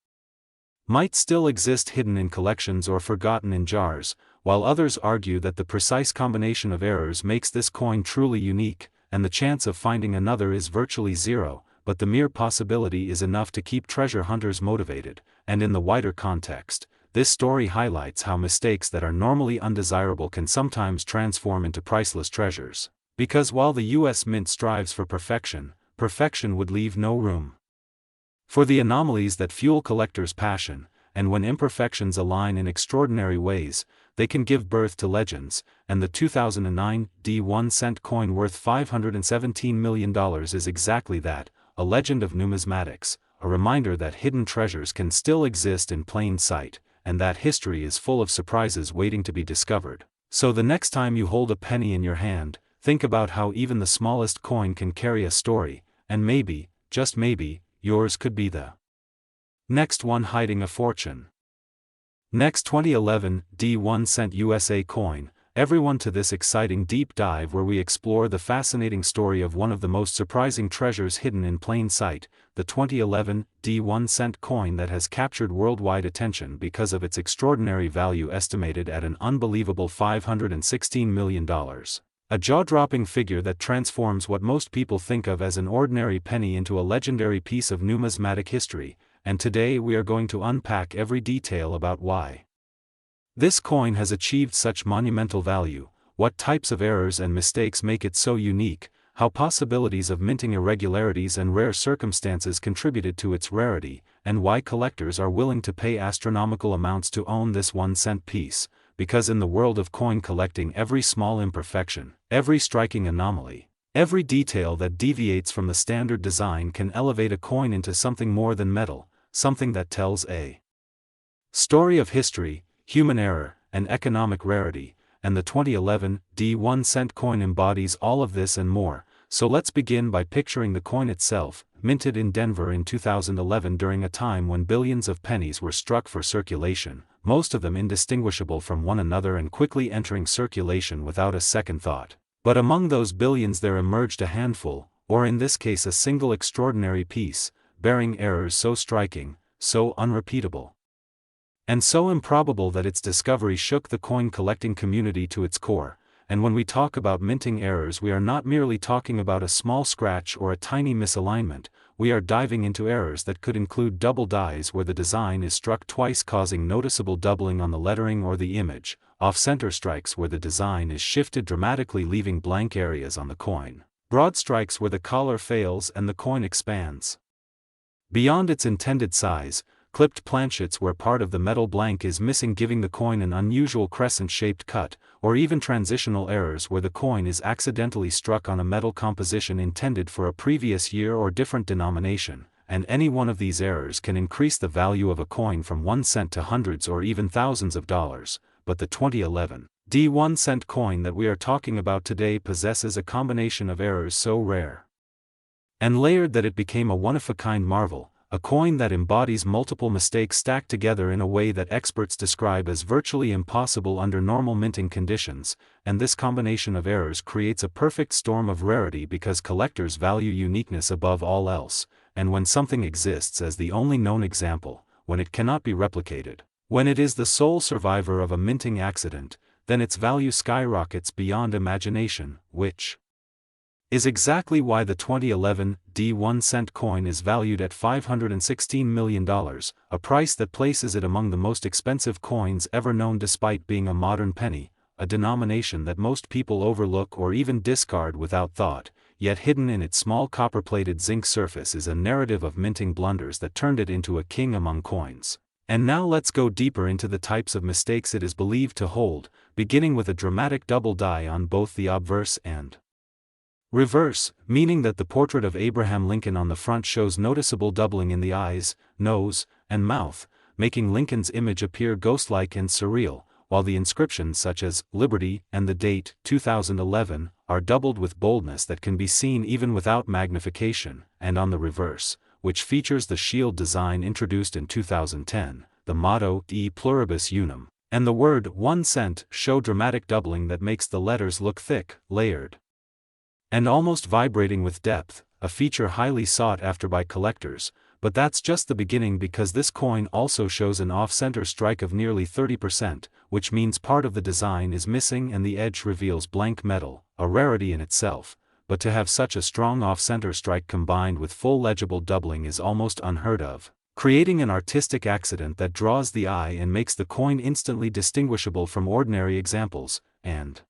Speaker 1: might still exist hidden in collections or forgotten in jars, while others argue that the precise combination of errors makes this coin truly unique, and the chance of finding another is virtually zero. But the mere possibility is enough to keep treasure hunters motivated. And in the wider context, this story highlights how mistakes that are normally undesirable can sometimes transform into priceless treasures. Because while the U.S. Mint strives for perfection, perfection would leave no room for the anomalies that fuel collectors' passion. And when imperfections align in extraordinary ways, they can give birth to legends. And the 2009 D1 cent coin worth $517 million is exactly that, a legend of numismatics, a reminder that hidden treasures can still exist in plain sight, and that history is full of surprises waiting to be discovered. So the next time you hold a penny in your hand, think about how even the smallest coin can carry a story, and maybe, just maybe, yours could be the next one hiding a fortune. Next, 2011 D1 cent USA coin. Everyone to this exciting deep dive where we explore the fascinating story of one of the most surprising treasures hidden in plain sight, the 2011 D1 cent coin that has captured worldwide attention because of its extraordinary value estimated at an unbelievable $516 million. A jaw-dropping figure that transforms what most people think of as an ordinary penny into a legendary piece of numismatic history, and today we are going to unpack every detail about why this coin has achieved such monumental value, what types of errors and mistakes make it so unique, how possibilities of minting irregularities and rare circumstances contributed to its rarity, and why collectors are willing to pay astronomical amounts to own this 1-cent piece. Because in the world of coin collecting, every small imperfection, every striking anomaly, every detail that deviates from the standard design can elevate a coin into something more than metal, something that tells a story of history, human error, and economic rarity. And the 2011 D1 cent coin embodies all of this and more. So let's begin by picturing the coin itself, minted in Denver in 2011 during a time when billions of pennies were struck for circulation, most of them indistinguishable from one another and quickly entering circulation without a second thought. But among those billions there emerged a handful, or in this case a single extraordinary piece, bearing errors so striking, so unrepeatable, and so improbable that its discovery shook the coin collecting community to its core. and when we talk about minting errors we are not merely talking about a small scratch or a tiny misalignment, we are diving into errors that could include double dies where the design is struck twice causing noticeable doubling on the lettering or the image, off-center strikes where the design is shifted dramatically leaving blank areas on the coin, broad strikes where the collar fails and the coin expands beyond its intended size, clipped planchets where part of the metal blank is missing giving the coin an unusual crescent-shaped cut, or even transitional errors where the coin is accidentally struck on a metal composition intended for a previous year or different denomination, and any one of these errors can increase the value of a coin from 1 cent to hundreds or even thousands of dollars, but the 2011 1 cent coin that we are talking about today possesses a combination of errors so rare and layered that it became a one-of-a-kind marvel, a coin that embodies multiple mistakes stacked together in a way that experts describe as virtually impossible under normal minting conditions, and this combination of errors creates a perfect storm of rarity because collectors value uniqueness above all else, and when something exists as the only known example, when it cannot be replicated, when it is the sole survivor of a minting accident, then its value skyrockets beyond imagination, which is exactly why the 2011 1 cent coin is valued at $516 million, a price that places it among the most expensive coins ever known despite being a modern penny, a denomination that most people overlook or even discard without thought, yet hidden in its small copper-plated zinc surface is a narrative of minting blunders that turned it into a king among coins. And now let's go deeper into the types of mistakes it is believed to hold, beginning with a dramatic double die on both the obverse and reverse, meaning that the portrait of Abraham Lincoln on the front shows noticeable doubling in the eyes, nose, and mouth, making Lincoln's image appear ghost-like and surreal, while the inscriptions such as Liberty and the date 2011 are doubled with boldness that can be seen even without magnification, and on the reverse, which features the shield design introduced in 2010, the motto E pluribus unum, and the word 1 cent show dramatic doubling that makes the letters look thick, layered, and almost vibrating with depth, a feature highly sought after by collectors, but that's just the beginning because this coin also shows an off-center strike of nearly 30%, which means part of the design is missing and the edge reveals blank metal, a rarity in itself, but to have such a strong off-center strike combined with full legible doubling is almost unheard of, creating an artistic accident that draws the eye and makes the coin instantly distinguishable from ordinary examples, and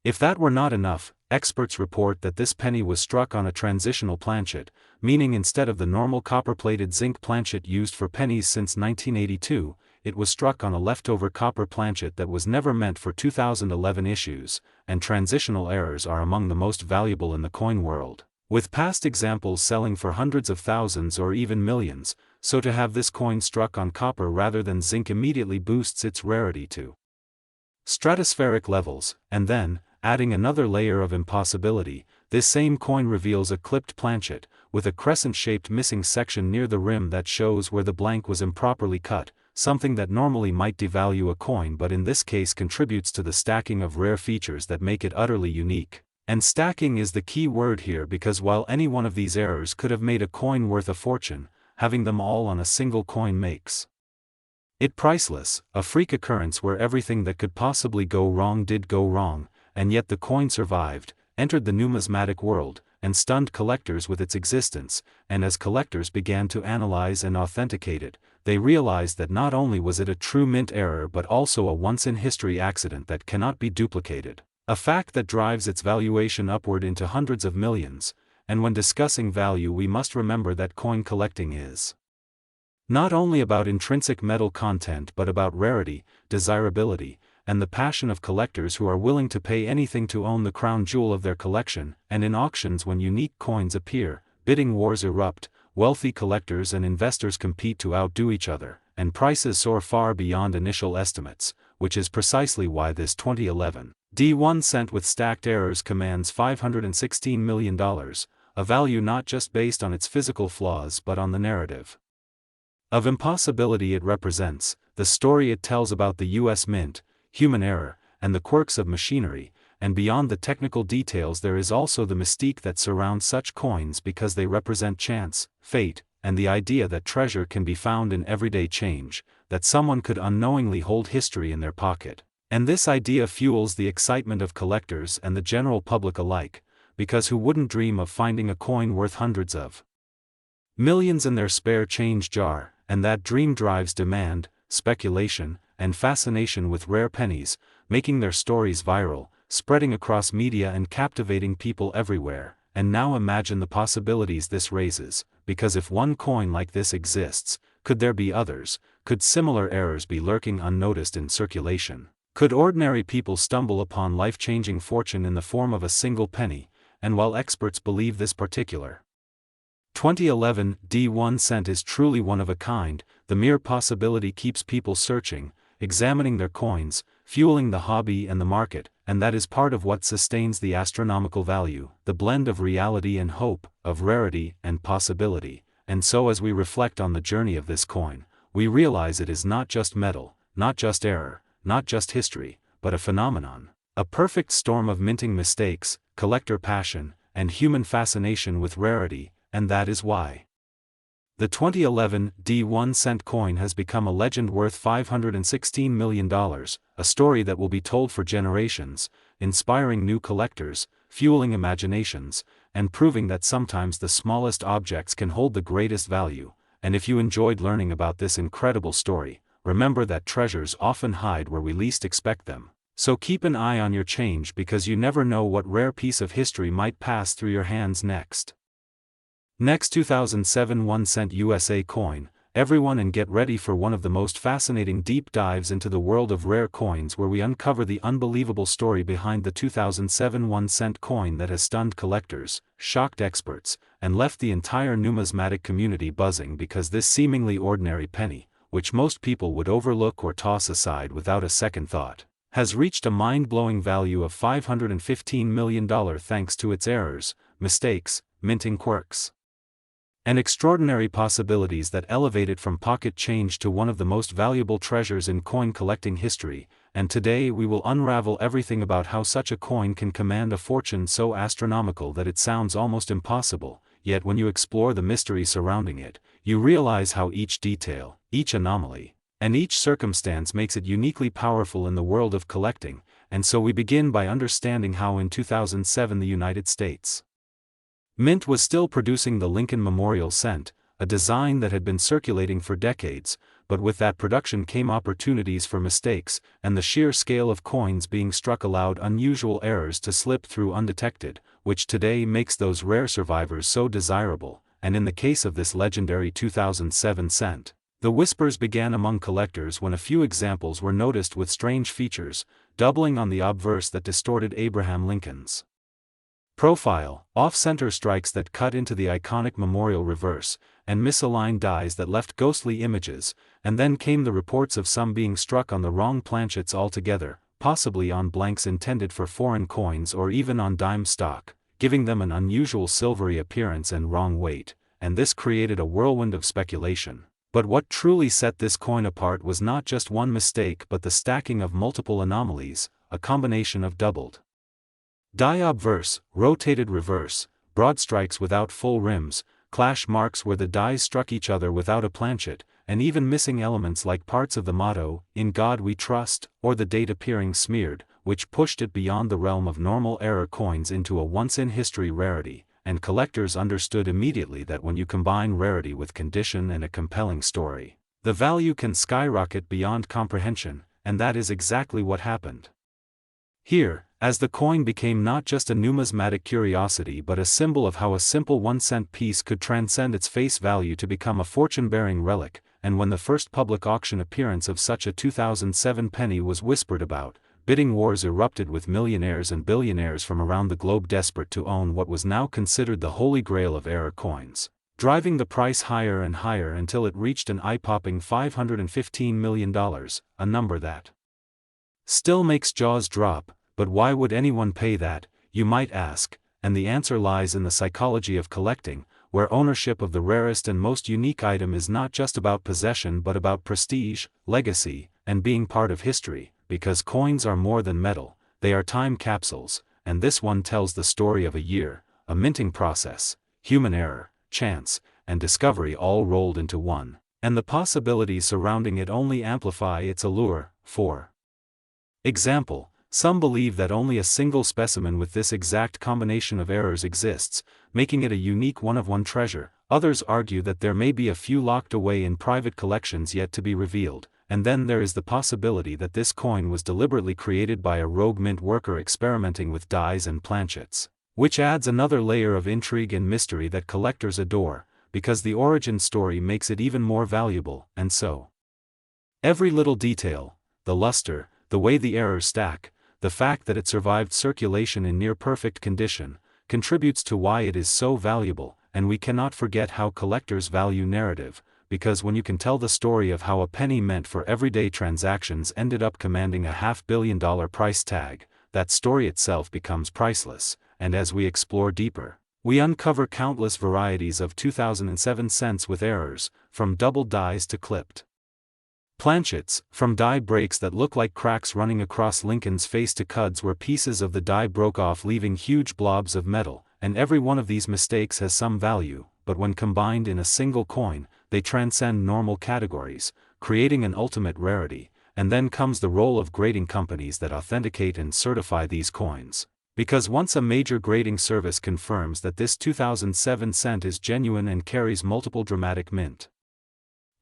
Speaker 1: if that were not enough, experts report that this penny was struck on a transitional planchet, meaning instead of the normal copper-plated zinc planchet used for pennies since 1982, it was struck on a leftover copper planchet that was never meant for 2011 issues, and transitional errors are among the most valuable in the coin world, with past examples selling for hundreds of thousands or even millions, so to have this coin struck on copper rather than zinc immediately boosts its rarity to stratospheric levels, and then, adding another layer of impossibility, this same coin reveals a clipped planchet, with a crescent-shaped missing section near the rim that shows where the blank was improperly cut, something that normally might devalue a coin but in this case contributes to the stacking of rare features that make it utterly unique. And stacking is the key word here because while any one of these errors could have made a coin worth a fortune, having them all on a single coin makes it priceless, a freak occurrence where everything that could possibly go wrong did go wrong, and yet the coin survived, entered the numismatic world, and stunned collectors with its existence, and as collectors began to analyze and authenticate it, they realized that not only was it a true mint error but also a once-in-history accident that cannot be duplicated, a fact that drives its valuation upward into hundreds of millions, and when discussing value we must remember that coin collecting is not only about intrinsic metal content but about rarity, desirability, and the passion of collectors who are willing to pay anything to own the crown jewel of their collection, and in auctions when unique coins appear, bidding wars erupt, wealthy collectors and investors compete to outdo each other, and prices soar far beyond initial estimates, which is precisely why this 2011 1 cent with stacked errors commands $516 million, a value not just based on its physical flaws but on the narrative of impossibility it represents, the story it tells about the U.S. Mint, human error, and the quirks of machinery, and beyond the technical details there is also the mystique that surrounds such coins because they represent chance, fate, and the idea that treasure can be found in everyday change, that someone could unknowingly hold history in their pocket, And this idea fuels the excitement of collectors and the general public alike, because who wouldn't dream of finding a coin worth hundreds of millions in their spare change jar, and that dream drives demand, speculation, and fascination with rare pennies, making their stories viral, spreading across media and captivating people everywhere. And now imagine the possibilities this raises, because if one coin like this exists, could there be others? Could similar errors be lurking unnoticed in circulation? Could ordinary people stumble upon life-changing fortune in the form of a single penny? And while experts believe this particular 2011 D1 cent is truly one of a kind, the mere possibility keeps people searching, examining their coins, fueling the hobby and the market, and that is part of what sustains the astronomical value, the blend of reality and hope, of rarity and possibility. And so as we reflect on the journey of this coin, we realize it is not just metal, not just error, not just history, but a phenomenon. A perfect storm of minting mistakes, collector passion, and human fascination with rarity, and that is why the 2011 D1 cent coin has become a legend worth $516 million, a story that will be told for generations, inspiring new collectors, fueling imaginations, and proving that sometimes the smallest objects can hold the greatest value. And if you enjoyed learning about this incredible story, remember that treasures often hide where we least expect them. So keep an eye on your change, because you never know what rare piece of history might pass through your hands next. Next 2007 1 cent USA coin, everyone, and get ready for one of the most fascinating deep dives into the world of rare coins, where we uncover the unbelievable story behind the 2007 1 cent coin that has stunned collectors, shocked experts, and left the entire numismatic community buzzing, because this seemingly ordinary penny, which most people would overlook or toss aside without a second thought, has reached a mind-blowing value of $515 million thanks to its errors, mistakes, minting quirks, and extraordinary possibilities that elevate it from pocket change to one of the most valuable treasures in coin collecting history. And today we will unravel everything about how such a coin can command a fortune so astronomical that it sounds almost impossible, yet when you explore the mystery surrounding it, you realize how each detail, each anomaly, and each circumstance makes it uniquely powerful in the world of collecting. And so we begin by understanding how in 2007 the United States Mint was still producing the Lincoln Memorial Cent, a design that had been circulating for decades, but with that production came opportunities for mistakes, and the sheer scale of coins being struck allowed unusual errors to slip through undetected, which today makes those rare survivors so desirable. And in the case of this legendary 2007 cent, the whispers began among collectors when a few examples were noticed with strange features, doubling on the obverse that distorted Abraham Lincoln's profile, off-center strikes that cut into the iconic memorial reverse, and misaligned dies that left ghostly images. And then came the reports of some being struck on the wrong planchets altogether, possibly on blanks intended for foreign coins or even on dime stock, giving them an unusual silvery appearance and wrong weight, and this created a whirlwind of speculation. But what truly set this coin apart was not just one mistake but the stacking of multiple anomalies, a combination of doubled die obverse, rotated reverse, broad strikes without full rims, clash marks where the dies struck each other without a planchet, and even missing elements like parts of the motto, "In God We Trust," or the date appearing smeared, which pushed it beyond the realm of normal error coins into a once-in-history rarity. And collectors understood immediately that when you combine rarity with condition and a compelling story, the value can skyrocket beyond comprehension, and that is exactly what happened here, as the coin became not just a numismatic curiosity but a symbol of how a simple 1 cent piece could transcend its face value to become a fortune-bearing relic. And when the first public auction appearance of such a 2007 penny was whispered about, bidding wars erupted with millionaires and billionaires from around the globe desperate to own what was now considered the holy grail of error coins, driving the price higher and higher until it reached an eye-popping $515 million, a number that still makes jaws drop. But why would anyone pay that, you might ask? And the answer lies in the psychology of collecting, where ownership of the rarest and most unique item is not just about possession but about prestige, legacy, and being part of history. Because coins are more than metal, they are time capsules, and this one tells the story of a year, a minting process, human error, chance, and discovery all rolled into one, and the possibilities surrounding it only amplify its allure. For Example: some believe that only a single specimen with this exact combination of errors exists, making it a unique one-of-one treasure. Others argue that there may be a few locked away in private collections yet to be revealed, and then there is the possibility that this coin was deliberately created by a rogue mint worker experimenting with dies and planchets, which adds another layer of intrigue and mystery that collectors adore, because the origin story makes it even more valuable. And so, every little detail, the luster, the way the errors stack, the fact that it survived circulation in near-perfect condition, contributes to why it is so valuable. And we cannot forget how collectors value narrative, because when you can tell the story of how a penny meant for everyday transactions ended up commanding a $500 million price tag, that story itself becomes priceless. And as we explore deeper, we uncover countless varieties of 2007 cents with errors, from double dies to clipped planchets, from die breaks that look like cracks running across Lincoln's face to cuds where pieces of the die broke off leaving huge blobs of metal. And every one of these mistakes has some value, but when combined in a single coin, they transcend normal categories, creating an ultimate rarity. And then comes the role of grading companies that authenticate and certify these coins. Because once a major grading service confirms that this 2007 cent is genuine and carries multiple dramatic mint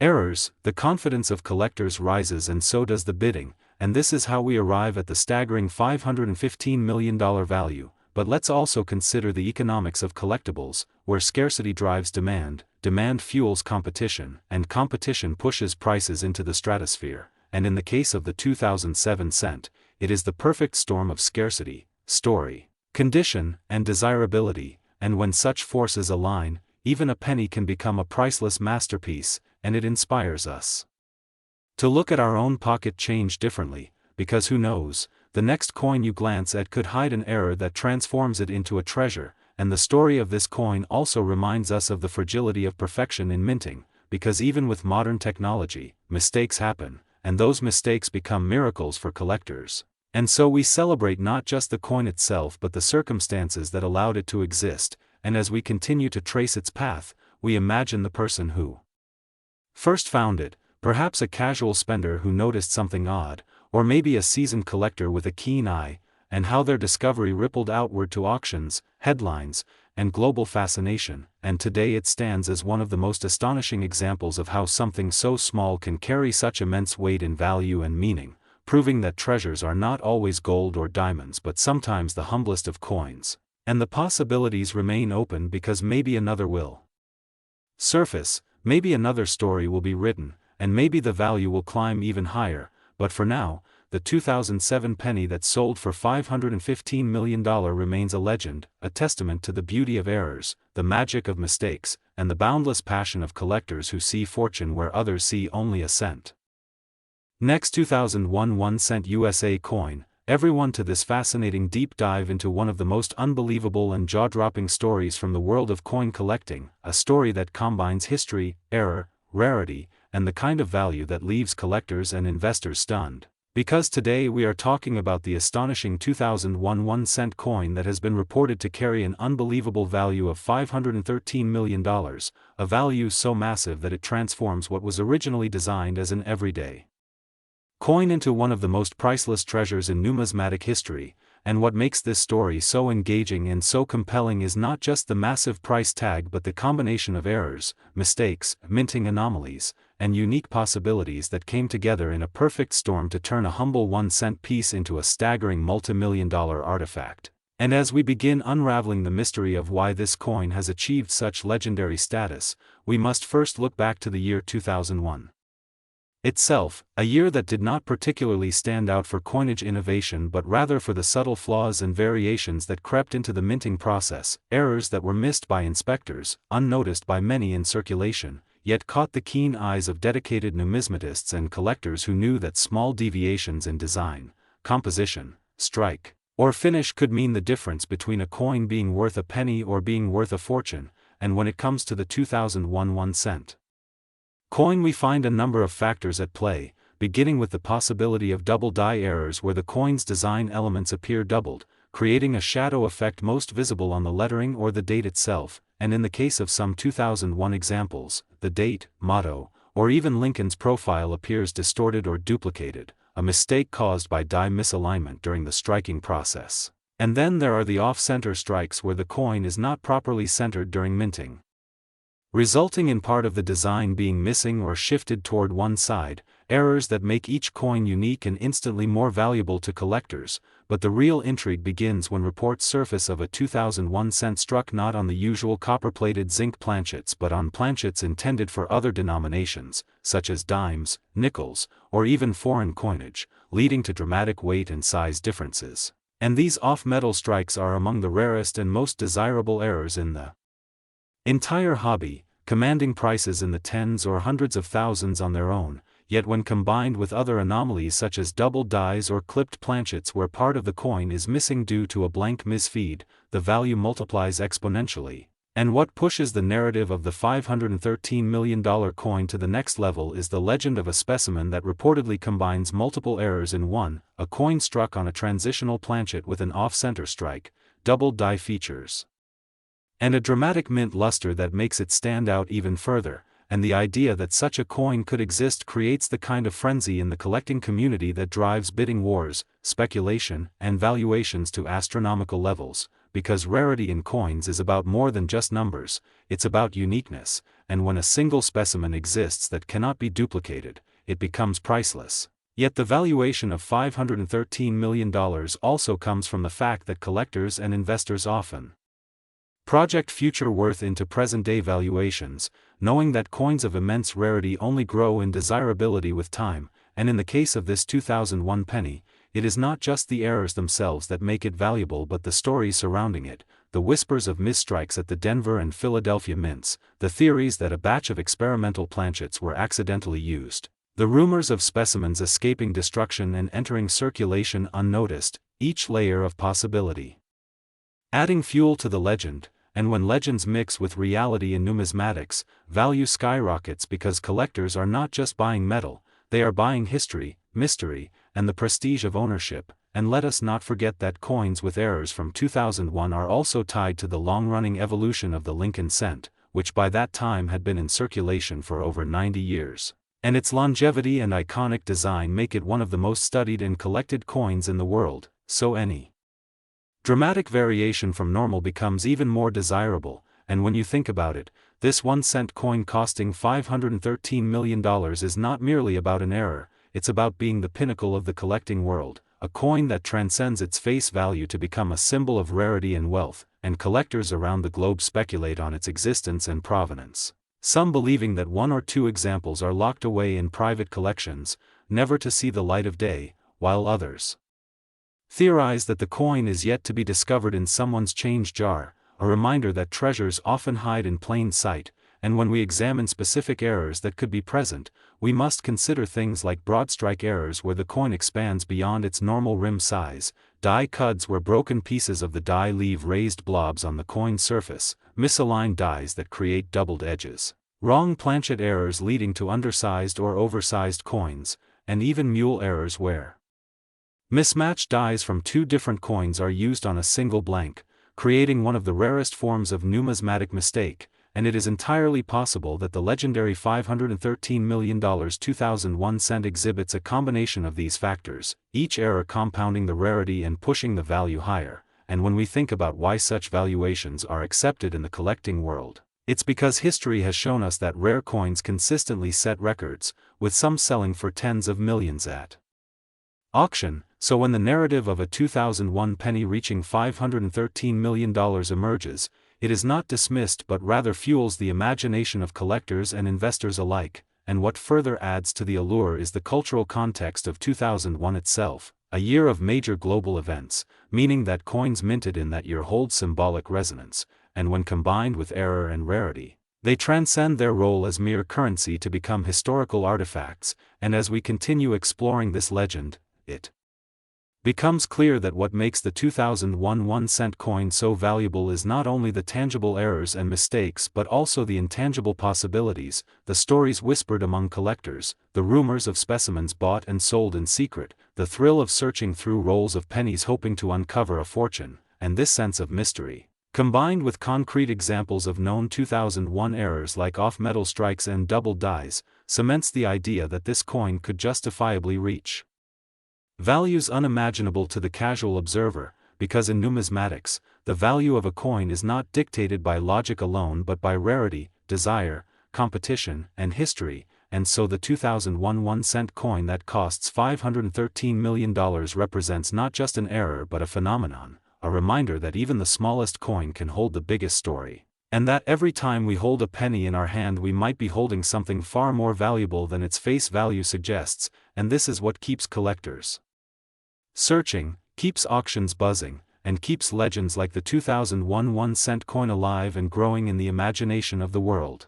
Speaker 1: errors, the confidence of collectors rises and so does the bidding, and this is how we arrive at the staggering $515 million value. But let's also consider the economics of collectibles, where scarcity drives demand, demand fuels competition, and competition pushes prices into the stratosphere. And in the case of the 2007 cent, it is the perfect storm of scarcity, story, condition, and desirability. And when such forces align, even a penny can become a priceless masterpiece, and it inspires us to look at our own pocket change differently, because who knows, the next coin you glance at could hide an error that transforms it into a treasure. And the story of this coin also reminds us of the fragility of perfection in minting, because even with modern technology, mistakes happen, and those mistakes become miracles for collectors. And so we celebrate not just the coin itself but the circumstances that allowed it to exist, and as we continue to trace its path, we imagine the person who first found it, perhaps a casual spender who noticed something odd, or maybe a seasoned collector with a keen eye, and how their discovery rippled outward to auctions, headlines, and global fascination. And today it stands as one of the most astonishing examples of how something so small can carry such immense weight in value and meaning, proving that treasures are not always gold or diamonds but sometimes the humblest of coins. And the possibilities remain open because maybe another will surface, maybe another story will be written, and maybe the value will climb even higher. But for now, the 2007 penny that sold for $515 million remains a legend, a testament to the beauty of errors, the magic of mistakes, and the boundless passion of collectors who see fortune where others see only a cent. Next, 2001 1-cent USA coin. Everyone to this fascinating deep dive into one of the most unbelievable and jaw-dropping stories from the world of coin collecting, a story that combines history, error, rarity, and the kind of value that leaves collectors and investors stunned. Because today we are talking about the astonishing 2001 1-cent coin that has been reported to carry an unbelievable value of $513 million, a value so massive that it transforms what was originally designed as an everyday coin into one of the most priceless treasures in numismatic history. And what makes this story so engaging and so compelling is not just the massive price tag but the combination of errors, mistakes, minting anomalies, and unique possibilities that came together in a perfect storm to turn a humble 1-cent piece into a staggering multi-million-dollar artifact. And as we begin unraveling the mystery of why this coin has achieved such legendary status, we must first look back to the year 2001 itself, a year that did not particularly stand out for coinage innovation but rather for the subtle flaws and variations that crept into the minting process, errors that were missed by inspectors, unnoticed by many in circulation, yet caught the keen eyes of dedicated numismatists and collectors who knew that small deviations in design, composition, strike, or finish could mean the difference between a coin being worth a penny or being worth a fortune. And when it comes to the 2001 1-cent coin, we find a number of factors at play, beginning with the possibility of double die errors where the coin's design elements appear doubled, creating a shadow effect most visible on the lettering or the date itself, and in the case of some 2001 examples, the date, motto, or even Lincoln's profile appears distorted or duplicated, a mistake caused by die misalignment during the striking process. And then there are the off-center strikes where the coin is not properly centered during minting, resulting in part of the design being missing or shifted toward one side, errors that make each coin unique and instantly more valuable to collectors. But the real intrigue begins when reports surface of a 2001 cent struck not on the usual copper-plated zinc planchets but on planchets intended for other denominations, such as dimes, nickels, or even foreign coinage, leading to dramatic weight and size differences. And these off-metal strikes are among the rarest and most desirable errors in the entire hobby, commanding prices in the tens or hundreds of thousands on their own. Yet when combined with other anomalies such as double dies or clipped planchets where part of the coin is missing due to a blank misfeed, the value multiplies exponentially. And what pushes the narrative of the $513 million coin to the next level is the legend of a specimen that reportedly combines multiple errors in one: a coin struck on a transitional planchet with an off-center strike, double die features, and a dramatic mint luster that makes it stand out even further. And the idea that such a coin could exist creates the kind of frenzy in the collecting community that drives bidding wars, speculation, and valuations to astronomical levels, because rarity in coins is about more than just numbers, it's about uniqueness, and when a single specimen exists that cannot be duplicated, it becomes priceless. Yet the valuation of $513 million also comes from the fact that collectors and investors often project future worth into present-day valuations, knowing that coins of immense rarity only grow in desirability with time. And in the case of this 2001 penny, it is not just the errors themselves that make it valuable but the stories surrounding it, the whispers of misstrikes at the Denver and Philadelphia mints, the theories that a batch of experimental planchets were accidentally used, the rumors of specimens escaping destruction and entering circulation unnoticed, each layer of possibility adding fuel to the legend. And when legends mix with reality in numismatics, value skyrockets because collectors are not just buying metal, they are buying history, mystery, and the prestige of ownership. And let us not forget that coins with errors from 2001 are also tied to the long-running evolution of the Lincoln cent, which by that time had been in circulation for over 90 years. And its longevity and iconic design make it one of the most studied and collected coins in the world, so any dramatic variation from normal becomes even more desirable. And when you think about it, this 1-cent coin costing $513 million is not merely about an error, it's about being the pinnacle of the collecting world, a coin that transcends its face value to become a symbol of rarity and wealth, and collectors around the globe speculate on its existence and provenance. Some believing that one or two examples are locked away in private collections, never to see the light of day, while others theorize that the coin is yet to be discovered in someone's change jar, a reminder that treasures often hide in plain sight. And when we examine specific errors that could be present, we must consider things like broad strike errors where the coin expands beyond its normal rim size, die cuts where broken pieces of the die leave raised blobs on the coin surface, misaligned dies that create doubled edges, wrong planchet errors leading to undersized or oversized coins, and even mule errors where mismatched dies from two different coins are used on a single blank, creating one of the rarest forms of numismatic mistake. And it is entirely possible that the legendary $513 million 2001 cent exhibits a combination of these factors, each error compounding the rarity and pushing the value higher. And when we think about why such valuations are accepted in the collecting world, it's because history has shown us that rare coins consistently set records, with some selling for tens of millions at auction. So when the narrative of a 2001 penny reaching $513 million emerges, it is not dismissed but rather fuels the imagination of collectors and investors alike. And what further adds to the allure is the cultural context of 2001 itself, a year of major global events, meaning that coins minted in that year hold symbolic resonance, and when combined with error and rarity, they transcend their role as mere currency to become historical artifacts. And as we continue exploring this legend, it becomes clear that what makes the 2001 1-cent coin so valuable is not only the tangible errors and mistakes but also the intangible possibilities, the stories whispered among collectors, the rumors of specimens bought and sold in secret, the thrill of searching through rolls of pennies hoping to uncover a fortune. And this sense of mystery, combined with concrete examples of known 2001 errors like off-metal strikes and double dies, cements the idea that this coin could justifiably reach Values unimaginable to the casual observer, because in numismatics, the value of a coin is not dictated by logic alone but by rarity, desire, competition, and history, and so the 2001 1-cent coin that costs $513 million represents not just an error but a phenomenon, a reminder that even the smallest coin can hold the biggest story, and that every time we hold a penny in our hand we might be holding something far more valuable than its face value suggests, and this is what keeps collectors searching, keeps auctions buzzing, and keeps legends like the 2001 1-cent coin alive and growing in the imagination of the world.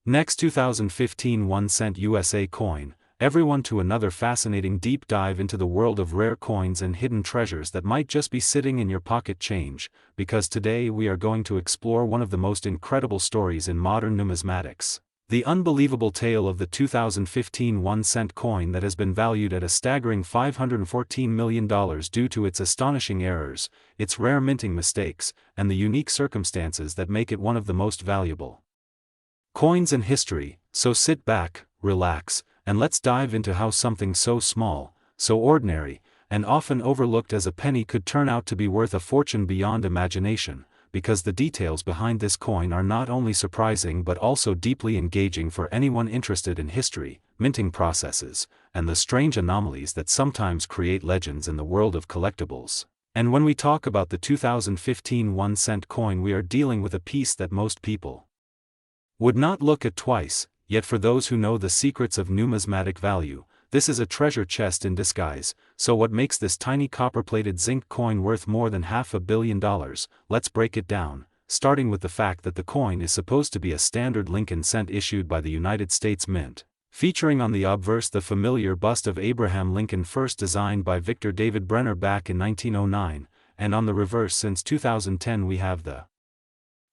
Speaker 1: Next, 2015 1-cent USA coin, everyone to another fascinating deep dive into the world of rare coins and hidden treasures that might just be sitting in your pocket change, because today we are going to explore one of the most incredible stories in modern numismatics. The unbelievable tale of the 2015 1-cent coin that has been valued at a staggering $514 million due to its astonishing errors, its rare minting mistakes, and the unique circumstances that make it one of the most valuable coins in history. So sit back, relax, and let's dive into how something so small, so ordinary, and often overlooked as a penny could turn out to be worth a fortune beyond imagination, because the details behind this coin are not only surprising but also deeply engaging for anyone interested in history, minting processes, and the strange anomalies that sometimes create legends in the world of collectibles. And when we talk about the 2015 1-cent coin, we are dealing with a piece that most people would not look at twice, yet for those who know the secrets of numismatic value, this is a treasure chest in disguise. So what makes this tiny copper-plated zinc coin worth more than $500 million? Let's break it down, starting with the fact that the coin is supposed to be a standard Lincoln cent issued by the United States Mint, featuring on the obverse the familiar bust of Abraham Lincoln, first designed by Victor David Brenner back in 1909, and on the reverse since 2010 we have the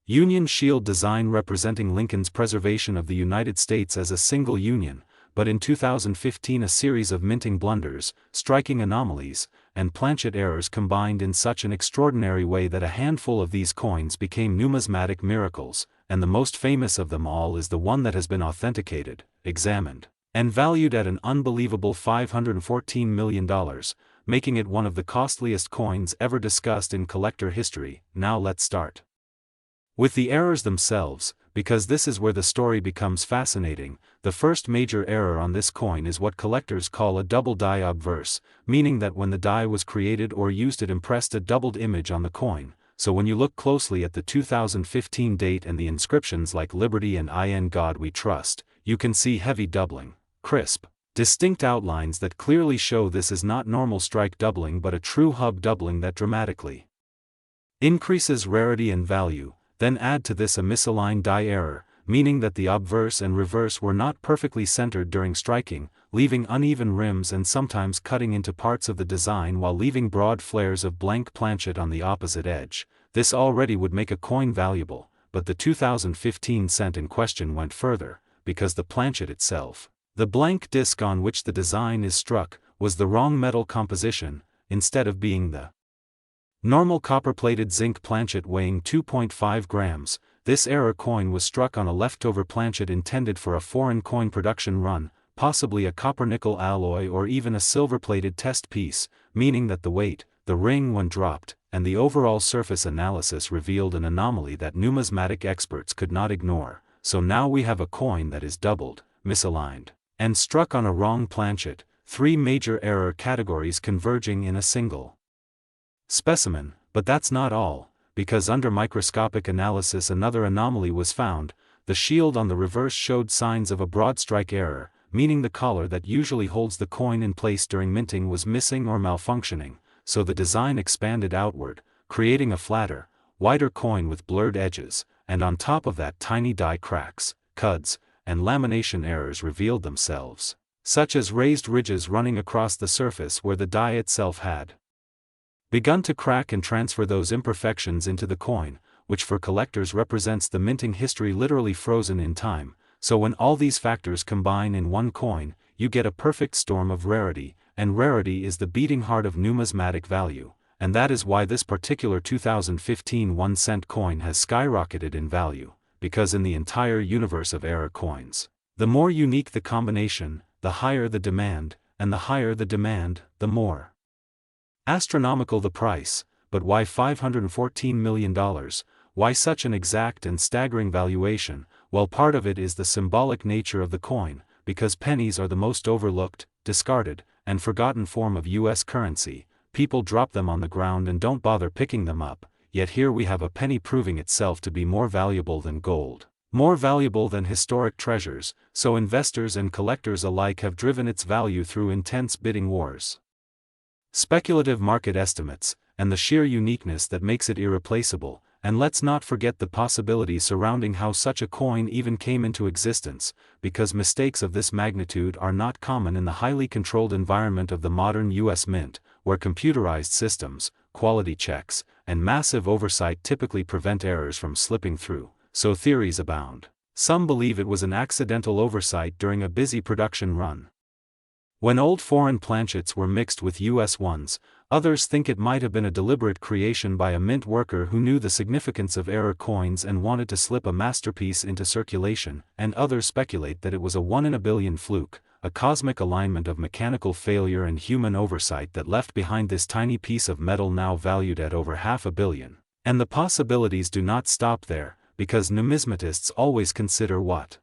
Speaker 1: Union Shield design representing Lincoln's preservation of the United States as a single union. But in 2015 a series of minting blunders, striking anomalies, and planchet errors combined in such an extraordinary way that a handful of these coins became numismatic miracles, and the most famous of them all is the one that has been authenticated, examined, and valued at an unbelievable $514 million, making it one of the costliest coins ever discussed in collector history. Now let's start with the errors themselves, because this is where the story becomes fascinating. The first major error on this coin is what collectors call a double die obverse, meaning that when the die was created or used it impressed a doubled image on the coin. So when you look closely at the 2015 date and the inscriptions like Liberty and In God We Trust, you can see heavy doubling, crisp, distinct outlines that clearly show this is not normal strike doubling but a true hub doubling that dramatically increases rarity and value. Then add to this a misaligned die error, meaning that the obverse and reverse were not perfectly centered during striking, leaving uneven rims and sometimes cutting into parts of the design while leaving broad flares of blank planchet on the opposite edge. This already would make a coin valuable, but the 2015 cent in question went further, because the planchet itself, the blank disc on which the design is struck, was the wrong metal composition. Instead of being the normal copper-plated zinc planchet weighing 2.5 grams, this error coin was struck on a leftover planchet intended for a foreign coin production run, possibly a copper-nickel alloy or even a silver-plated test piece, meaning that the weight, the ring when dropped, and the overall surface analysis revealed an anomaly that numismatic experts could not ignore. So now we have a coin that is doubled, misaligned, and struck on a wrong planchet, three major error categories converging in a single specimen. But that's not all, because under microscopic analysis another anomaly was found. The shield on the reverse showed signs of a broad strike error, meaning the collar that usually holds the coin in place during minting was missing or malfunctioning, so the design expanded outward, creating a flatter, wider coin with blurred edges, and on top of that tiny die cracks, cuds, and lamination errors revealed themselves, such as raised ridges running across the surface where the die itself had begun to crack and transfer those imperfections into the coin, which for collectors represents the minting history literally frozen in time. So when all these factors combine in one coin, you get a perfect storm of rarity, and rarity is the beating heart of numismatic value, and that is why this particular 2015 1-cent coin has skyrocketed in value, because in the entire universe of error coins, the more unique the combination, the higher the demand, and the higher the demand, the more astronomical the price. But why $514 million? Why such an exact and staggering valuation? Well, part of it is the symbolic nature of the coin, because pennies are the most overlooked, discarded, and forgotten form of US currency. People drop them on the ground and don't bother picking them up, yet here we have a penny proving itself to be more valuable than gold, more valuable than historic treasures, so investors and collectors alike have driven its value through intense bidding wars, speculative market estimates, and the sheer uniqueness that makes it irreplaceable. And let's not forget the possibilities surrounding how such a coin even came into existence, because mistakes of this magnitude are not common in the highly controlled environment of the modern US Mint, where computerized systems, quality checks, and massive oversight typically prevent errors from slipping through, so theories abound. Some believe it was an accidental oversight during a busy production run, when old foreign planchets were mixed with US ones. Others think it might have been a deliberate creation by a mint worker who knew the significance of error coins and wanted to slip a masterpiece into circulation, and others speculate that it was a 1 in a billion fluke, a cosmic alignment of mechanical failure and human oversight that left behind this tiny piece of metal now valued at over $500 million. And the possibilities do not stop there, because numismatists always consider what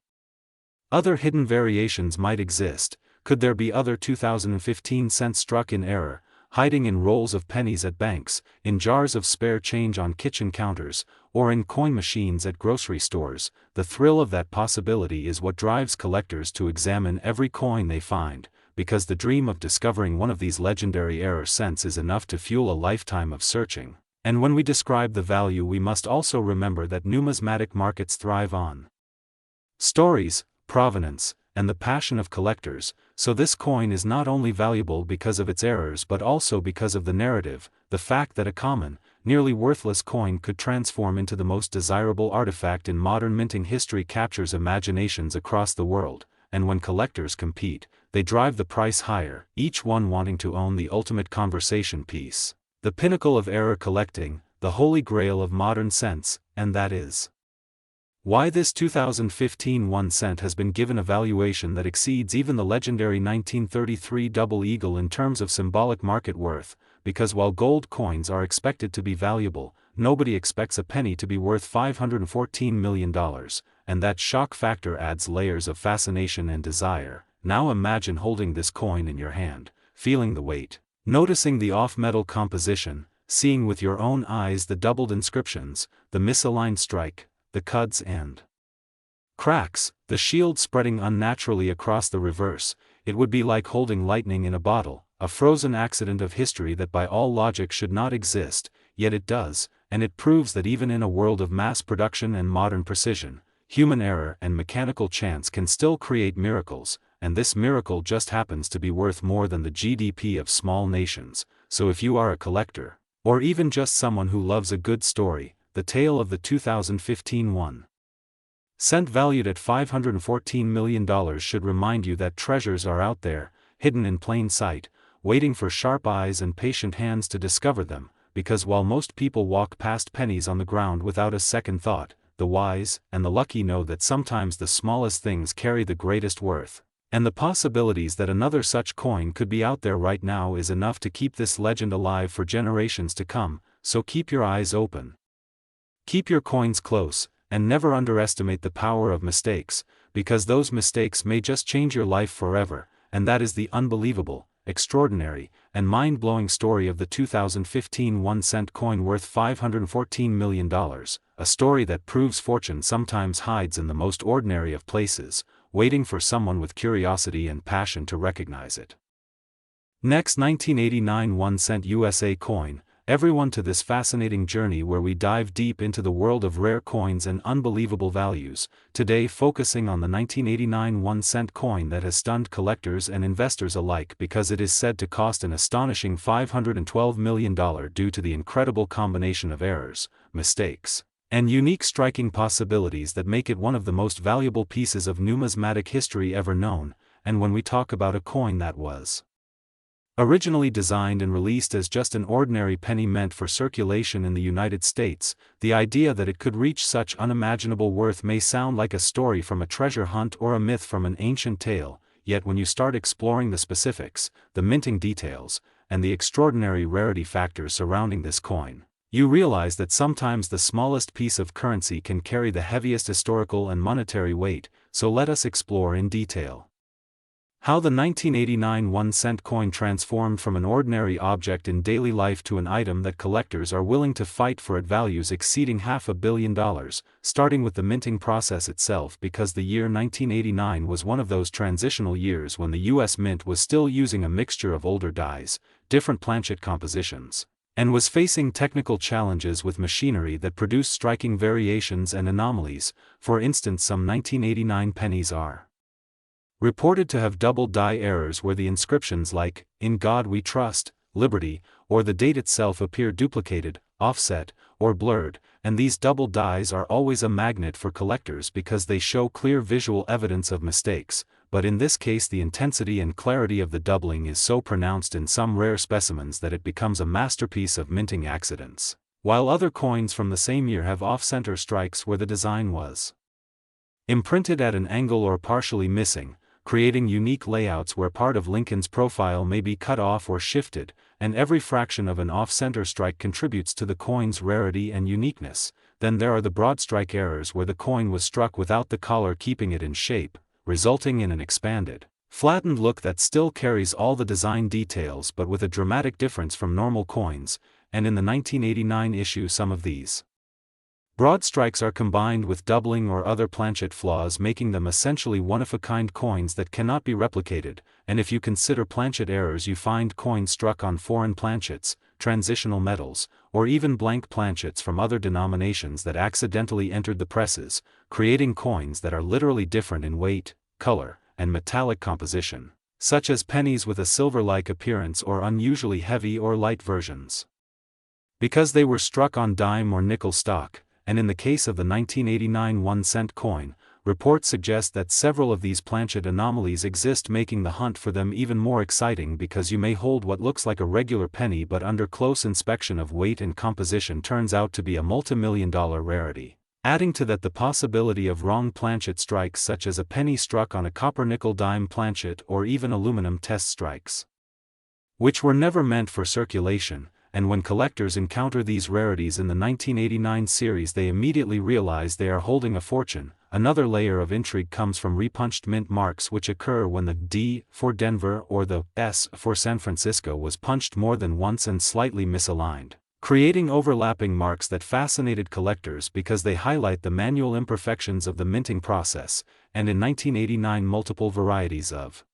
Speaker 1: other hidden variations might exist. Could there be other 2015 cents struck in error, hiding in rolls of pennies at banks, in jars of spare change on kitchen counters, or in coin machines at grocery stores? The thrill of that possibility is what drives collectors to examine every coin they find, because the dream of discovering one of these legendary error cents is enough to fuel a lifetime of searching. And when we describe the value, we must also remember that numismatic markets thrive on stories, provenance, and the passion of collectors. So this coin is not only valuable because of its errors but also because of the narrative, the fact that a common, nearly worthless coin could transform into the most desirable artifact in modern minting history captures imaginations across the world. And when collectors compete, they drive the price higher, each one wanting to own the ultimate conversation piece, the pinnacle of error collecting, the holy grail of modern cents, and that is why this 2015 1 cent has been given a valuation that exceeds even the legendary 1933 double eagle in terms of symbolic market worth, because while gold coins are expected to be valuable, nobody expects a penny to be worth $514 million, and that shock factor adds layers of fascination and desire. Now imagine holding this coin in your hand, feeling the weight, noticing the off-metal composition, seeing with your own eyes the doubled inscriptions, the misaligned strike, the cuts and cracks, the shield spreading unnaturally across the reverse. It would be like holding lightning in a bottle, a frozen accident of history that by all logic should not exist, yet it does, and it proves that even in a world of mass production and modern precision, human error and mechanical chance can still create miracles, and this miracle just happens to be worth more than the GDP of small nations. So if you are a collector, or even just someone who loves a good story, the tale of the 2015 1 cent valued at $514 million should remind you that treasures are out there, hidden in plain sight, waiting for sharp eyes and patient hands to discover them, because while most people walk past pennies on the ground without a second thought, the wise and the lucky know that sometimes the smallest things carry the greatest worth. And the possibilities that another such coin could be out there right now is enough to keep this legend alive for generations to come, so keep your eyes open. Keep your coins close, and never underestimate the power of mistakes, because those mistakes may just change your life forever. And that is the unbelievable, extraordinary, and mind-blowing story of the 2015 1 cent coin worth $514 million, a story that proves fortune sometimes hides in the most ordinary of places, waiting for someone with curiosity and passion to recognize it. Next, 1989 1 cent USA coin. Everyone to this fascinating journey where we dive deep into the world of rare coins and unbelievable values, today focusing on the 1989 1 cent coin that has stunned collectors and investors alike because it is said to cost an astonishing $512 million due to the incredible combination of errors, mistakes, and unique striking possibilities that make it one of the most valuable pieces of numismatic history ever known. And when we talk about a coin that was originally designed and released as just an ordinary penny meant for circulation in the United States, the idea that it could reach such unimaginable worth may sound like a story from a treasure hunt or a myth from an ancient tale, yet when you start exploring the specifics, the minting details, and the extraordinary rarity factors surrounding this coin, you realize that sometimes the smallest piece of currency can carry the heaviest historical and monetary weight. So let us explore in detail how the 1989 1-cent coin transformed from an ordinary object in daily life to an item that collectors are willing to fight for at values exceeding $500 million, starting with the minting process itself, because the year 1989 was one of those transitional years when the US Mint was still using a mixture of older dies, different planchet compositions, and was facing technical challenges with machinery that produced striking variations and anomalies. For instance, some 1989 pennies are reported to have double die errors where the inscriptions like, "In God We Trust," "Liberty," or the date itself appear duplicated, offset, or blurred, and these double dies are always a magnet for collectors because they show clear visual evidence of mistakes, but in this case the intensity and clarity of the doubling is so pronounced in some rare specimens that it becomes a masterpiece of minting accidents, while other coins from the same year have off-center strikes where the design was imprinted at an angle or partially missing, creating unique layouts where part of Lincoln's profile may be cut off or shifted, and every fraction of an off-center strike contributes to the coin's rarity and uniqueness. Then there are the broad strike errors where the coin was struck without the collar keeping it in shape, resulting in an expanded, flattened look that still carries all the design details but with a dramatic difference from normal coins, and in the 1989 issue some of these broad strikes are combined with doubling or other planchet flaws, making them essentially one-of-a-kind coins that cannot be replicated. And if you consider planchet errors, you find coins struck on foreign planchets, transitional metals, or even blank planchets from other denominations that accidentally entered the presses, creating coins that are literally different in weight, color, and metallic composition, such as pennies with a silver-like appearance or unusually heavy or light versions, because they were struck on dime or nickel stock. And in the case of the 1989 1-cent coin, reports suggest that several of these planchet anomalies exist, making the hunt for them even more exciting, because you may hold what looks like a regular penny but under close inspection of weight and composition turns out to be a multi-million-dollar rarity. Adding to that the possibility of wrong planchet strikes, such as a penny struck on a copper-nickel dime planchet or even aluminum test strikes, which were never meant for circulation. And when collectors encounter these rarities in the 1989 series, they immediately realize they are holding a fortune. Another layer of intrigue comes from repunched mint marks, which occur when the D for Denver or the S for San Francisco was punched more than once and slightly misaligned, creating overlapping marks that fascinated collectors because they highlight the manual imperfections of the minting process. And in 1989 multiple varieties of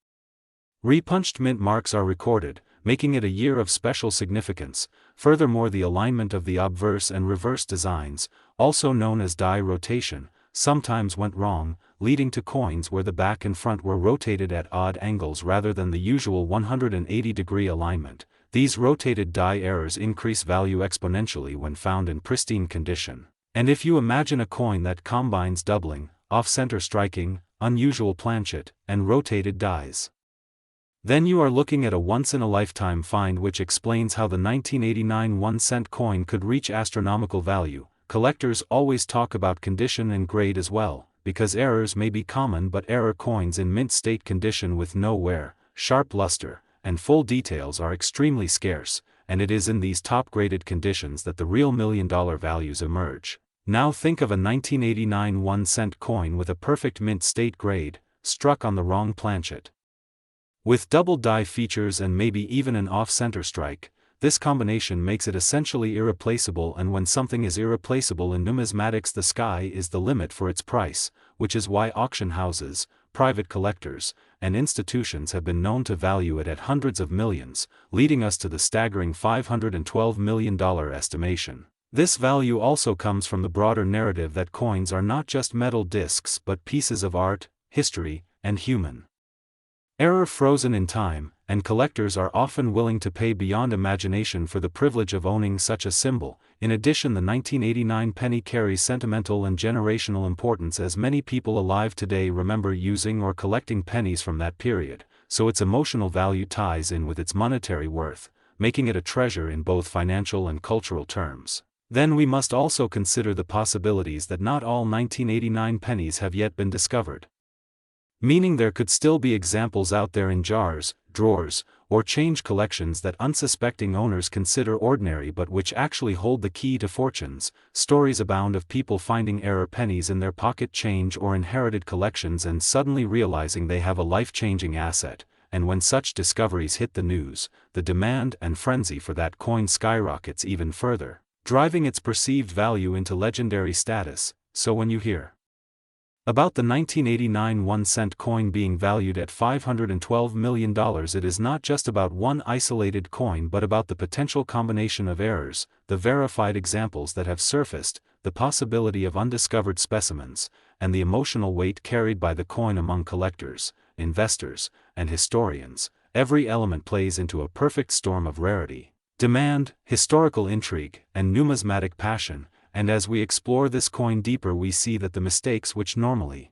Speaker 1: repunched mint marks are recorded, making it a year of special significance. Furthermore, the alignment of the obverse and reverse designs, also known as die rotation, sometimes went wrong, leading to coins where the back and front were rotated at odd angles rather than the usual 180-degree alignment. These rotated die errors increase value exponentially when found in pristine condition. And if you imagine a coin that combines doubling, off-center striking, unusual planchet, and rotated dies, then you are looking at a once-in-a-lifetime find, which explains how the 1989 1-cent coin could reach astronomical value. Collectors always talk about condition and grade as well, because errors may be common, but error coins in mint state condition with no wear, sharp luster, and full details are extremely scarce, and it is in these top-graded conditions that the real million-dollar values emerge. Now think of a 1989 1-cent coin with a perfect mint state grade, struck on the wrong planchet, with double die features and maybe even an off-center strike. This combination makes it essentially irreplaceable, and when something is irreplaceable in numismatics, the sky is the limit for its price, which is why auction houses, private collectors, and institutions have been known to value it at hundreds of millions, leading us to the staggering $512 million estimation. This value also comes from the broader narrative that coins are not just metal discs but pieces of art, history, and human error frozen in time, and collectors are often willing to pay beyond imagination for the privilege of owning such a symbol. In addition, the 1989 penny carries sentimental and generational importance, as many people alive today remember using or collecting pennies from that period, so its emotional value ties in with its monetary worth, making it a treasure in both financial and cultural terms. Then we must also consider the possibilities that not all 1989 pennies have yet been discovered. Meaning there could still be examples out there in jars, drawers, or change collections that unsuspecting owners consider ordinary but which actually hold the key to fortunes. Stories abound of people finding error pennies in their pocket change or inherited collections and suddenly realizing they have a life-changing asset, and when such discoveries hit the news, the demand and frenzy for that coin skyrockets even further, driving its perceived value into legendary status. So when you hear about the 1989 1-cent coin being valued at $512 million, it is not just about one isolated coin but about the potential combination of errors, the verified examples that have surfaced, the possibility of undiscovered specimens, and the emotional weight carried by the coin among collectors, investors, and historians. Every element plays into a perfect storm of rarity, demand, historical intrigue, and numismatic passion. And as we explore this coin deeper, we see that the mistakes which normally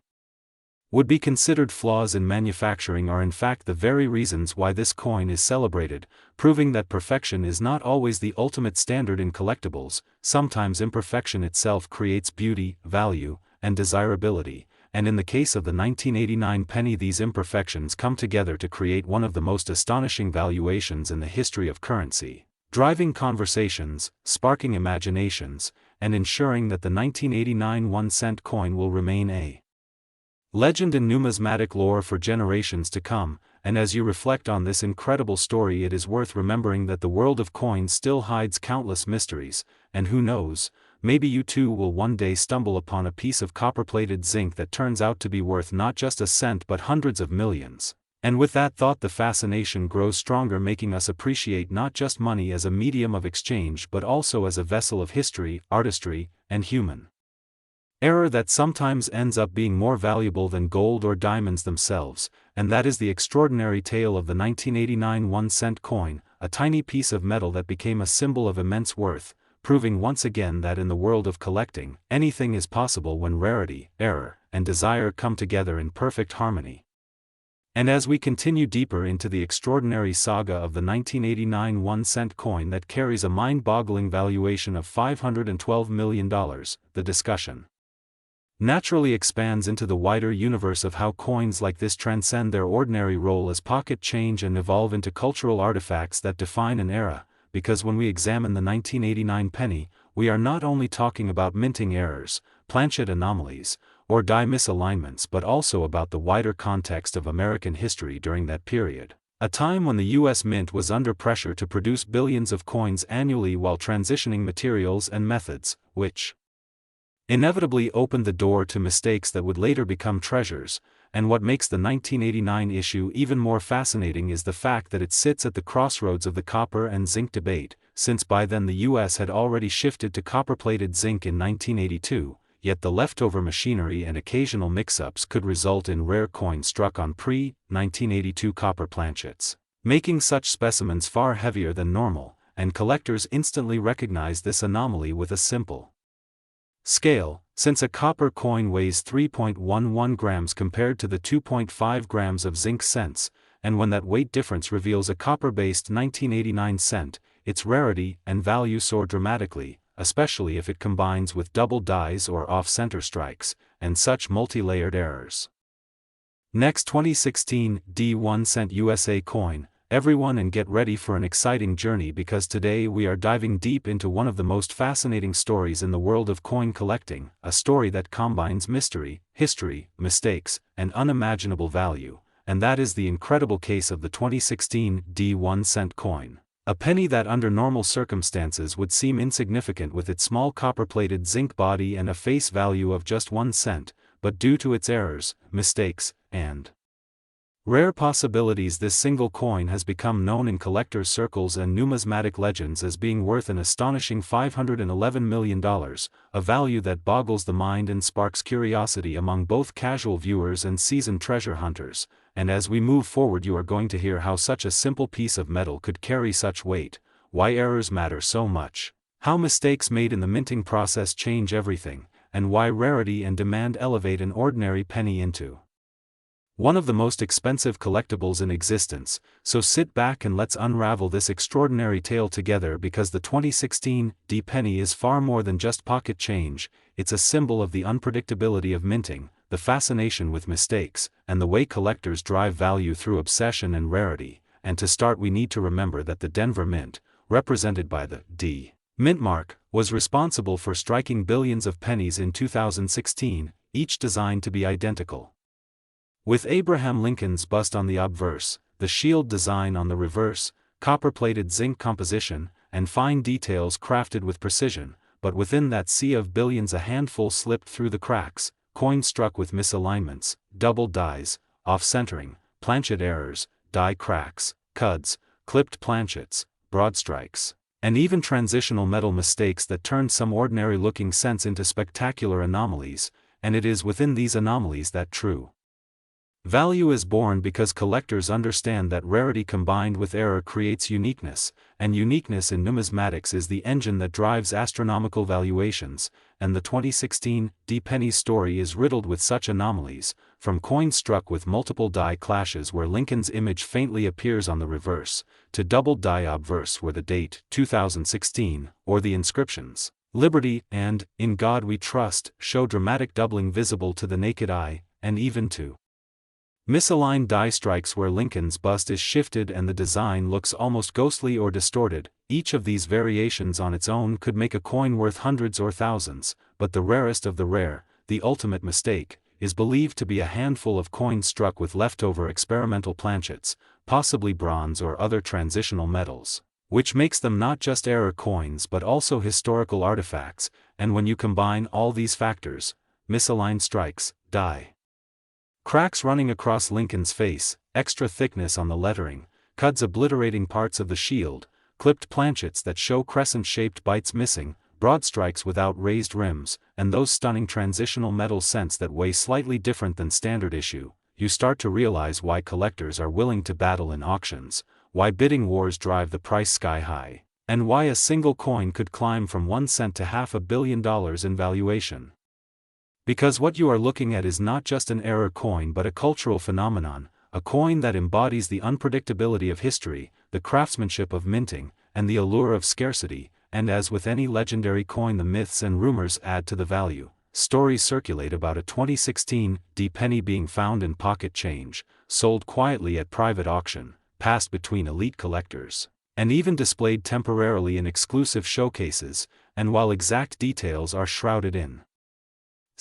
Speaker 1: would be considered flaws in manufacturing are in fact the very reasons why this coin is celebrated, proving that perfection is not always the ultimate standard in collectibles. Sometimes imperfection itself creates beauty, value, and desirability, and in the case of the 1989 penny, these imperfections come together to create one of the most astonishing valuations in the history of currency, driving conversations, sparking imaginations, and ensuring that the 1989 1-cent coin will remain a legend in numismatic lore for generations to come. And as you reflect on this incredible story, it is worth remembering that the world of coins still hides countless mysteries, and who knows, maybe you too will one day stumble upon a piece of copper-plated zinc that turns out to be worth not just a cent but hundreds of millions. And with that thought, the fascination grows stronger, making us appreciate not just money as a medium of exchange but also as a vessel of history, artistry, and human error that sometimes ends up being more valuable than gold or diamonds themselves. And that is the extraordinary tale of the 1989 1-cent coin, a tiny piece of metal that became a symbol of immense worth, proving once again that in the world of collecting, anything is possible when rarity, error, and desire come together in perfect harmony. And as we continue deeper into the extraordinary saga of the 1989 1-cent coin that carries a mind-boggling valuation of $512 million, the discussion naturally expands into the wider universe of how coins like this transcend their ordinary role as pocket change and evolve into cultural artifacts that define an era. Because when we examine the 1989 penny, we are not only talking about minting errors, planchet anomalies, or die misalignments but also about the wider context of American history during that period, a time when the U.S. Mint was under pressure to produce billions of coins annually while transitioning materials and methods, which inevitably opened the door to mistakes that would later become treasures. And what makes the 1989 issue even more fascinating is the fact that it sits at the crossroads of the copper and zinc debate, since by then the U.S. had already shifted to copper-plated zinc in 1982. Yet the leftover machinery and occasional mix-ups could result in rare coins struck on pre-1982 copper planchets, making such specimens far heavier than normal, and collectors instantly recognize this anomaly with a simple scale. Since a copper coin weighs 3.11 grams compared to the 2.5 grams of zinc cents, and when that weight difference reveals a copper-based 1989 cent, its rarity and value soar dramatically, especially if it combines with double dies or off-center strikes, and such multi-layered errors. Next, 2016 D1 cent USA coin. Everyone, and get ready for an exciting journey, because today we are diving deep into one of the most fascinating stories in the world of coin collecting, a story that combines mystery, history, mistakes, and unimaginable value, and that is the incredible case of the 2016 D1 cent coin. A penny that under normal circumstances would seem insignificant with its small copper-plated zinc body and a face value of just 1 cent, but due to its errors, mistakes, and rare possibilities, this single coin has become known in collectors' circles and numismatic legends as being worth an astonishing $511 million, a value that boggles the mind and sparks curiosity among both casual viewers and seasoned treasure hunters. And as we move forward, you are going to hear how such a simple piece of metal could carry such weight, why errors matter so much, how mistakes made in the minting process change everything, and why rarity and demand elevate an ordinary penny into one of the most expensive collectibles in existence. So sit back and let's unravel this extraordinary tale together, because the 2016 D penny is far more than just pocket change. It's a symbol of the unpredictability of minting, the fascination with mistakes, and the way collectors drive value through obsession and rarity. And to start, we need to remember that the Denver Mint, represented by the D Mint mark, was responsible for striking billions of pennies in 2016, each designed to be identical. With Abraham Lincoln's bust on the obverse, the shield design on the reverse, copper-plated zinc composition, and fine details crafted with precision, but within that sea of billions a handful slipped through the cracks, coins struck with misalignments, doubled dies, off-centering, planchet errors, die cracks, cuds, clipped planchets, broad strikes, and even transitional metal mistakes that turned some ordinary-looking cents into spectacular anomalies, and it is within these anomalies that true value is born, because collectors understand that rarity combined with error creates uniqueness, and uniqueness in numismatics is the engine that drives astronomical valuations, and the 2016 D Pennies story is riddled with such anomalies, from coins struck with multiple die clashes where Lincoln's image faintly appears on the reverse, to doubled die obverse where the date, 2016, or the inscriptions, Liberty and In God We Trust, show dramatic doubling visible to the naked eye, and even to misaligned die strikes where Lincoln's bust is shifted and the design looks almost ghostly or distorted. Each of these variations on its own could make a coin worth hundreds or thousands, but the rarest of the rare, the ultimate mistake, is believed to be a handful of coins struck with leftover experimental planchets, possibly bronze or other transitional metals, which makes them not just error coins but also historical artifacts. And when you combine all these factors, misaligned strikes, die cracks running across Lincoln's face, extra thickness on the lettering, cuds obliterating parts of the shield, clipped planchets that show crescent-shaped bites missing, broad strikes without raised rims, and those stunning transitional metal cents that weigh slightly different than standard issue, you start to realize why collectors are willing to battle in auctions, why bidding wars drive the price sky high, and why a single coin could climb from 1 cent to $500 million in valuation. Because what you are looking at is not just an error coin but a cultural phenomenon, a coin that embodies the unpredictability of history, the craftsmanship of minting, and the allure of scarcity. And as with any legendary coin, the myths and rumors add to the value. Stories circulate about a 2016 D penny being found in pocket change, sold quietly at private auction, passed between elite collectors, and even displayed temporarily in exclusive showcases. And while exact details are shrouded in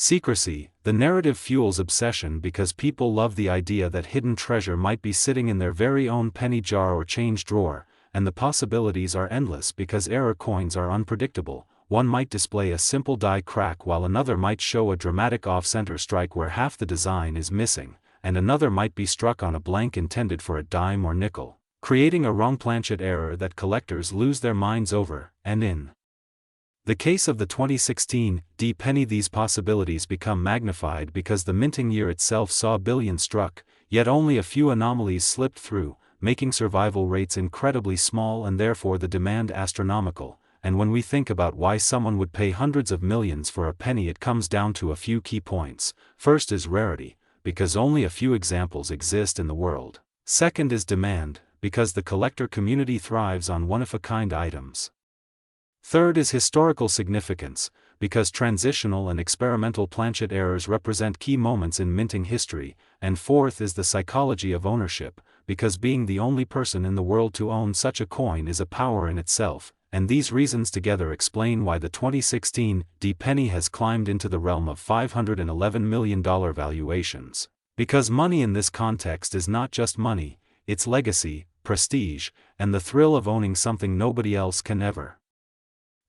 Speaker 1: secrecy, the narrative fuels obsession because people love the idea that hidden treasure might be sitting in their very own penny jar or change drawer, and the possibilities are endless because error coins are unpredictable. One might display a simple die crack while another might show a dramatic off-center strike where half the design is missing, and another might be struck on a blank intended for a dime or nickel, creating a wrong planchet error that collectors lose their minds over. And in the case of the 2016 D penny, these possibilities become magnified because the minting year itself saw billions struck, yet only a few anomalies slipped through, making survival rates incredibly small and therefore the demand astronomical. And when we think about why someone would pay hundreds of millions for a penny, it comes down to a few key points. First is rarity, because only a few examples exist in the world. Second is demand, because the collector community thrives on one-of-a-kind items. Third is historical significance, because transitional and experimental planchet errors represent key moments in minting history. And fourth is the psychology of ownership, because being the only person in the world to own such a coin is a power in itself. And these reasons together explain why the 2016 D penny has climbed into the realm of $511 million valuations. Because money in this context is not just money, it's legacy, prestige, and the thrill of owning something nobody else can ever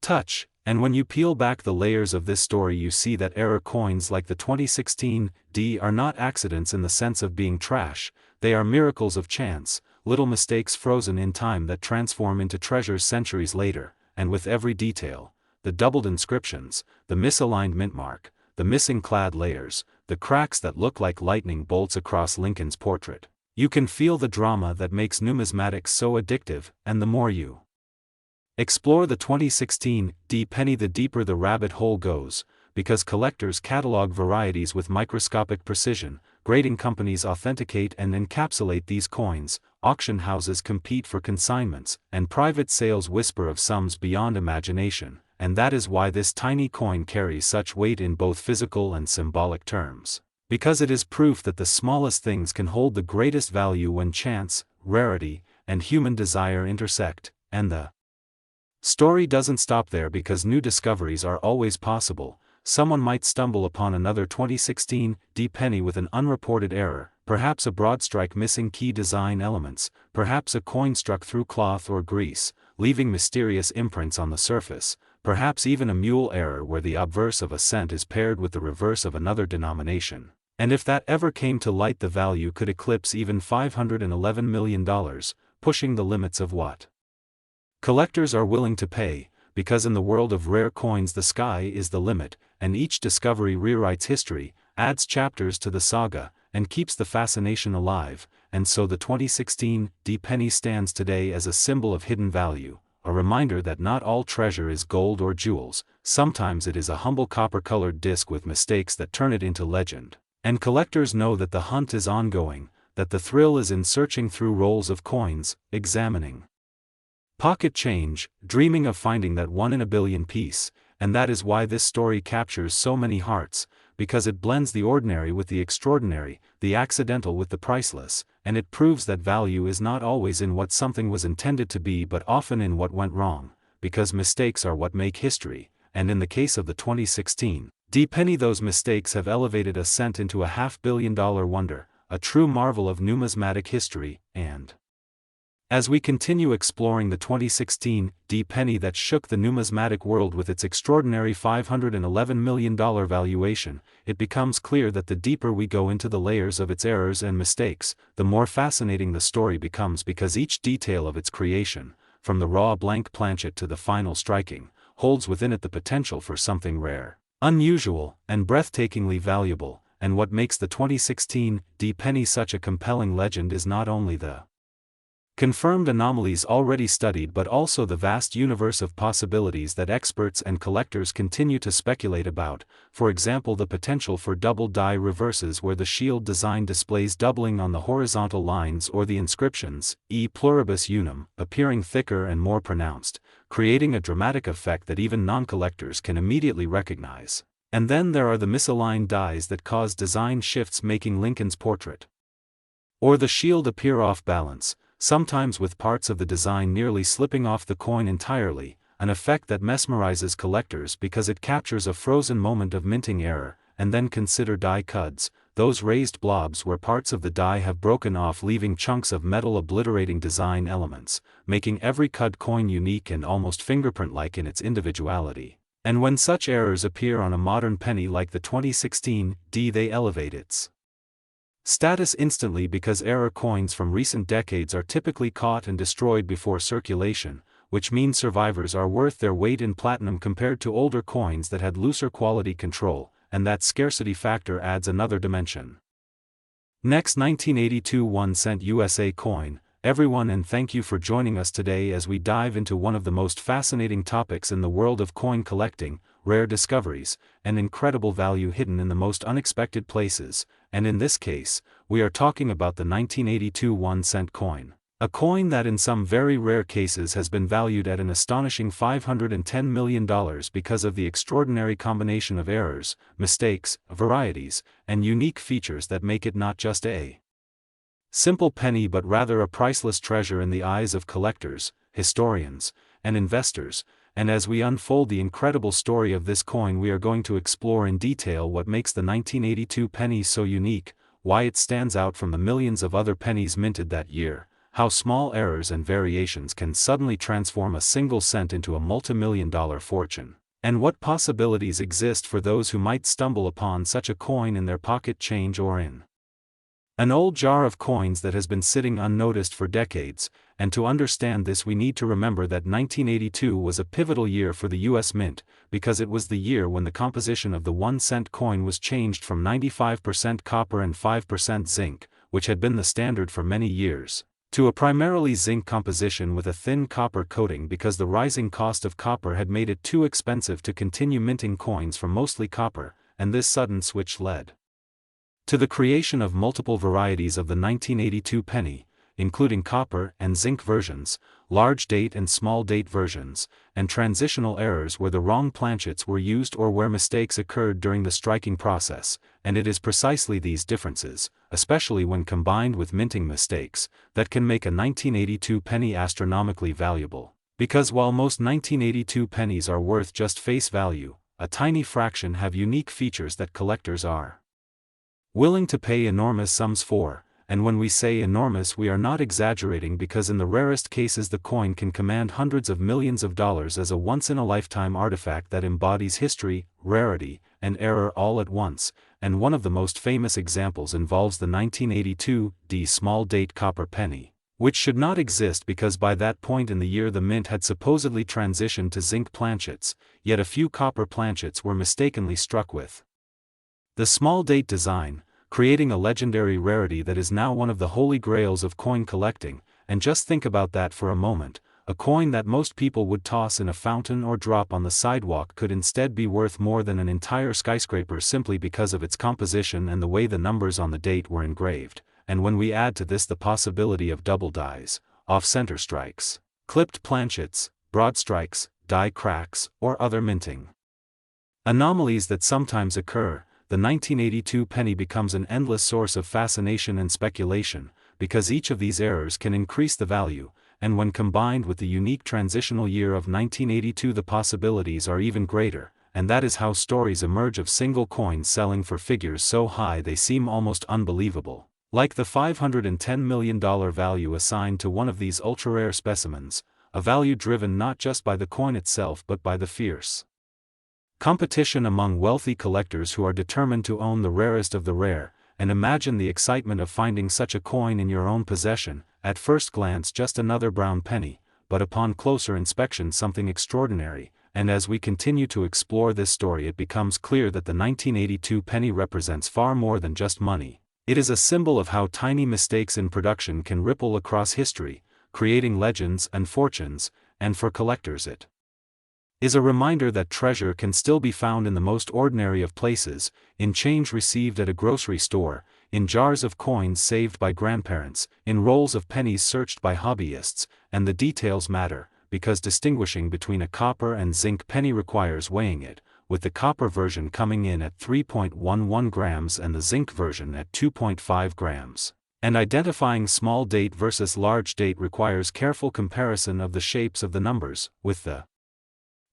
Speaker 1: touch. And when you peel back the layers of this story, you see that error coins like the 2016 D are not accidents in the sense of being trash, they are miracles of chance, little mistakes frozen in time that transform into treasures centuries later. And with every detail, the doubled inscriptions, the misaligned mint mark, the missing clad layers, the cracks that look like lightning bolts across Lincoln's portrait, you can feel the drama that makes numismatics so addictive. And the more you explore the 2016 D penny, the deeper the rabbit hole goes, because collectors catalog varieties with microscopic precision, grading companies authenticate and encapsulate these coins, auction houses compete for consignments, and private sales whisper of sums beyond imagination. And that is why this tiny coin carries such weight in both physical and symbolic terms. Because it is proof that the smallest things can hold the greatest value when chance, rarity, and human desire intersect, and the story doesn't stop there because new discoveries are always possible. Someone might stumble upon another 2016 D penny with an unreported error, perhaps a broad strike missing key design elements, perhaps a coin struck through cloth or grease, leaving mysterious imprints on the surface, perhaps even a mule error where the obverse of a cent is paired with the reverse of another denomination. And if that ever came to light, the value could eclipse even $511 million, pushing the limits of what collectors are willing to pay, because in the world of rare coins the sky is the limit, and each discovery rewrites history, adds chapters to the saga, and keeps the fascination alive. And so the 2016 D penny stands today as a symbol of hidden value, a reminder that not all treasure is gold or jewels. Sometimes it is a humble copper-colored disc with mistakes that turn it into legend. And collectors know that the hunt is ongoing, that the thrill is in searching through rolls of coins, examining pocket change, dreaming of finding that one in a billion piece. And that is why this story captures so many hearts, because it blends the ordinary with the extraordinary, the accidental with the priceless, and it proves that value is not always in what something was intended to be but often in what went wrong, because mistakes are what make history, and in the case of the 2016 D penny, those mistakes have elevated a cent into a $500 million wonder, a true marvel of numismatic history. And as we continue exploring the 2016 D penny that shook the numismatic world with its extraordinary $511 million valuation, it becomes clear that the deeper we go into the layers of its errors and mistakes, the more fascinating the story becomes, because each detail of its creation, from the raw blank planchet to the final striking, holds within it the potential for something rare, unusual, and breathtakingly valuable. And what makes the 2016 D penny such a compelling legend is not only the confirmed anomalies already studied but also the vast universe of possibilities that experts and collectors continue to speculate about. For example, the potential for double die reverses where the shield design displays doubling on the horizontal lines, or the inscriptions, E pluribus unum, appearing thicker and more pronounced, creating a dramatic effect that even non-collectors can immediately recognize. And then there are the misaligned dies that cause design shifts, making Lincoln's portrait or the shield appear off balance, sometimes with parts of the design nearly slipping off the coin entirely, an effect that mesmerizes collectors because it captures a frozen moment of minting error. And then consider die cuds, those raised blobs where parts of the die have broken off, leaving chunks of metal obliterating design elements, making every cud coin unique and almost fingerprint-like in its individuality. And when such errors appear on a modern penny like the 2016 D, they elevate its status instantly, because error coins from recent decades are typically caught and destroyed before circulation, which means survivors are worth their weight in platinum compared to older coins that had looser quality control, and that scarcity factor adds another dimension. Next, 1982 1-cent USA coin. Everyone, and thank you for joining us today as we dive into one of the most fascinating topics in the world of coin collecting: rare discoveries, and incredible value hidden in the most unexpected places. And in this case, we are talking about the 1982 1-cent coin. A coin that in some very rare cases has been valued at an astonishing $510 million because of the extraordinary combination of errors, mistakes, varieties, and unique features that make it not just a simple penny but rather a priceless treasure in the eyes of collectors, historians, and investors. And as we unfold the incredible story of this coin, we are going to explore in detail what makes the 1982 penny so unique, why it stands out from the millions of other pennies minted that year, how small errors and variations can suddenly transform a single cent into a multi-million-dollar fortune, and what possibilities exist for those who might stumble upon such a coin in their pocket change or in an old jar of coins that has been sitting unnoticed for decades. And to understand this, we need to remember that 1982 was a pivotal year for the US Mint, because it was the year when the composition of the 1-cent coin was changed from 95% copper and 5% zinc, which had been the standard for many years, to a primarily zinc composition with a thin copper coating, because the rising cost of copper had made it too expensive to continue minting coins from mostly copper. And this sudden switch led to the creation of multiple varieties of the 1982 penny, including copper and zinc versions, large date and small date versions, and transitional errors where the wrong planchets were used or where mistakes occurred during the striking process, and it is precisely these differences, especially when combined with minting mistakes, that can make a 1982 penny astronomically valuable. Because while most 1982 pennies are worth just face value, a tiny fraction have unique features that collectors are willing to pay enormous sums for. And when we say enormous, we are not exaggerating, because in the rarest cases the coin can command hundreds of millions of dollars as a once-in-a-lifetime artifact that embodies history, rarity, and error all at once, and one of the most famous examples involves the 1982 small date copper penny, which should not exist because by that point in the year the mint had supposedly transitioned to zinc planchets, yet a few copper planchets were mistakenly struck with the small date design, creating a legendary rarity that is now one of the holy grails of coin collecting. And just think about that for a moment, a coin that most people would toss in a fountain or drop on the sidewalk could instead be worth more than an entire skyscraper simply because of its composition and the way the numbers on the date were engraved. And when we add to this the possibility of double dies, off-center strikes, clipped planchets, broad strikes, die cracks, or other minting anomalies that sometimes occur, the 1982 penny becomes an endless source of fascination and speculation, because each of these errors can increase the value, and when combined with the unique transitional year of 1982 the possibilities are even greater, and that is how stories emerge of single coins selling for figures so high they seem almost unbelievable. Like the $510 million value assigned to one of these ultra-rare specimens, a value driven not just by the coin itself but by the fierce competition among wealthy collectors who are determined to own the rarest of the rare. And imagine the excitement of finding such a coin in your own possession, at first glance just another brown penny, but upon closer inspection something extraordinary. And as we continue to explore this story it becomes clear that the 1982 penny represents far more than just money. It is a symbol of how tiny mistakes in production can ripple across history, creating legends and fortunes, and for collectors it is a reminder that treasure can still be found in the most ordinary of places, in change received at a grocery store, in jars of coins saved by grandparents, in rolls of pennies searched by hobbyists. And the details matter, because distinguishing between a copper and zinc penny requires weighing it, with the copper version coming in at 3.11 grams and the zinc version at 2.5 grams. And identifying small date versus large date requires careful comparison of the shapes of the numbers, with the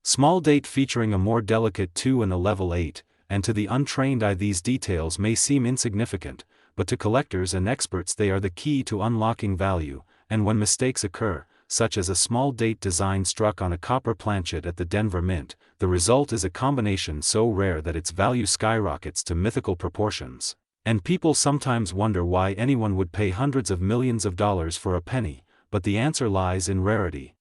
Speaker 1: small date featuring a more delicate 2 and a level 8, and to the untrained eye these details may seem insignificant, but to collectors and experts they are the key to unlocking value. And when mistakes occur, such as a small date design struck on a copper planchet at the Denver Mint, the result is a combination so rare that its value skyrockets to mythical proportions. And people sometimes wonder why anyone would pay hundreds of millions of dollars for a penny, but the answer lies in rarity,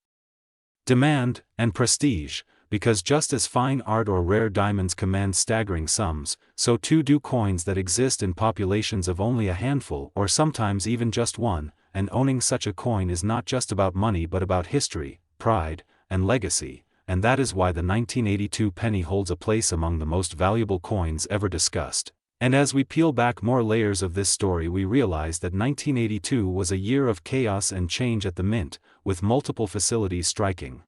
Speaker 1: demand, and prestige. Because just as fine art or rare diamonds command staggering sums, so too do coins that exist in populations of only a handful or sometimes even just one. And owning such a coin is not just about money but about history, pride, and legacy. And that is why the 1982 penny holds a place among the most valuable coins ever discussed. And as we peel back more layers of this story we realize that 1982 was a year of chaos and change at the mint, with multiple facilities striking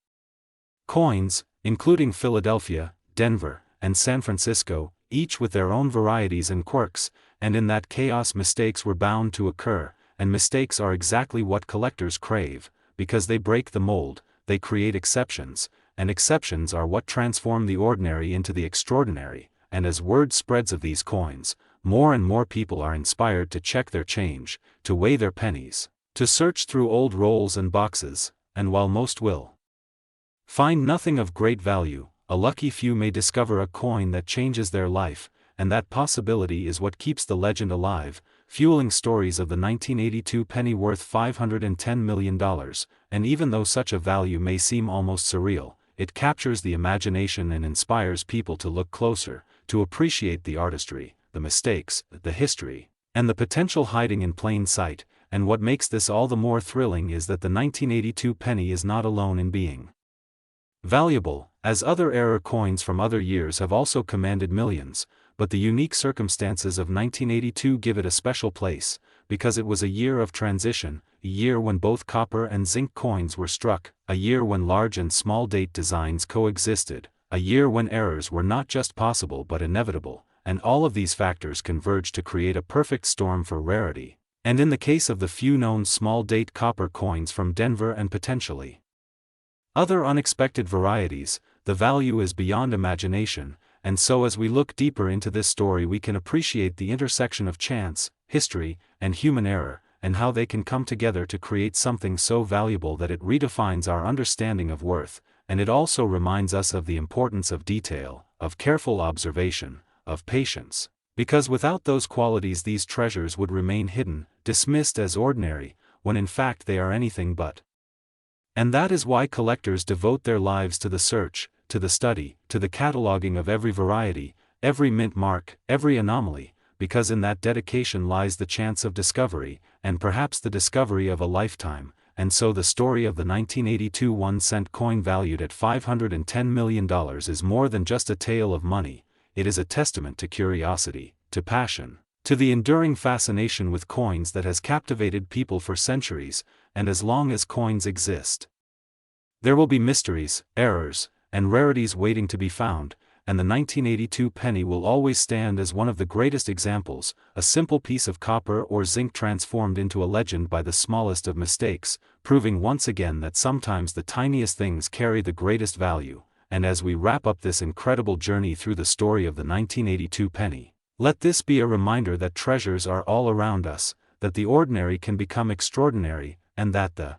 Speaker 1: coins, including Philadelphia, Denver, and San Francisco, each with their own varieties and quirks. And in that chaos mistakes were bound to occur, and mistakes are exactly what collectors crave, because they break the mold, they create exceptions, and exceptions are what transform the ordinary into the extraordinary. And as word spreads of these coins, more and more people are inspired to check their change, to weigh their pennies, to search through old rolls and boxes, and while most will find nothing of great value, a lucky few may discover a coin that changes their life. And that possibility is what keeps the legend alive, fueling stories of the 1982 penny worth $510 million. And even though such a value may seem almost surreal, it captures the imagination and inspires people to look closer, to appreciate the artistry, the mistakes, the history, and the potential hiding in plain sight. And what makes this all the more thrilling is that the 1982 penny is not alone in being valuable, as other error coins from other years have also commanded millions, but the unique circumstances of 1982 give it a special place, because it was a year of transition, a year when both copper and zinc coins were struck, a year when large and small date designs coexisted, a year when errors were not just possible but inevitable, and all of these factors converged to create a perfect storm for rarity. And in the case of the few known small-date copper coins from Denver and potentially other unexpected varieties, the value is beyond imagination, and so as we look deeper into this story we can appreciate the intersection of chance, history, and human error, and how they can come together to create something so valuable that it redefines our understanding of worth, and it also reminds us of the importance of detail, of careful observation, of patience. Because without those qualities these treasures would remain hidden, dismissed as ordinary, when in fact they are anything but. And that is why collectors devote their lives to the search, to the study, to the cataloging of every variety, every mint mark, every anomaly, because in that dedication lies the chance of discovery, and perhaps the discovery of a lifetime. And so the story of the 1982 1-cent coin valued at $510 million is more than just a tale of money. It is a testament to curiosity, to passion, to the enduring fascination with coins that has captivated people for centuries, and as long as coins exist, there will be mysteries, errors, and rarities waiting to be found, and the 1982 penny will always stand as one of the greatest examples, a simple piece of copper or zinc transformed into a legend by the smallest of mistakes, proving once again that sometimes the tiniest things carry the greatest value. And as we wrap up this incredible journey through the story of the 1982 penny, let this be a reminder that treasures are all around us, that the ordinary can become extraordinary, and that the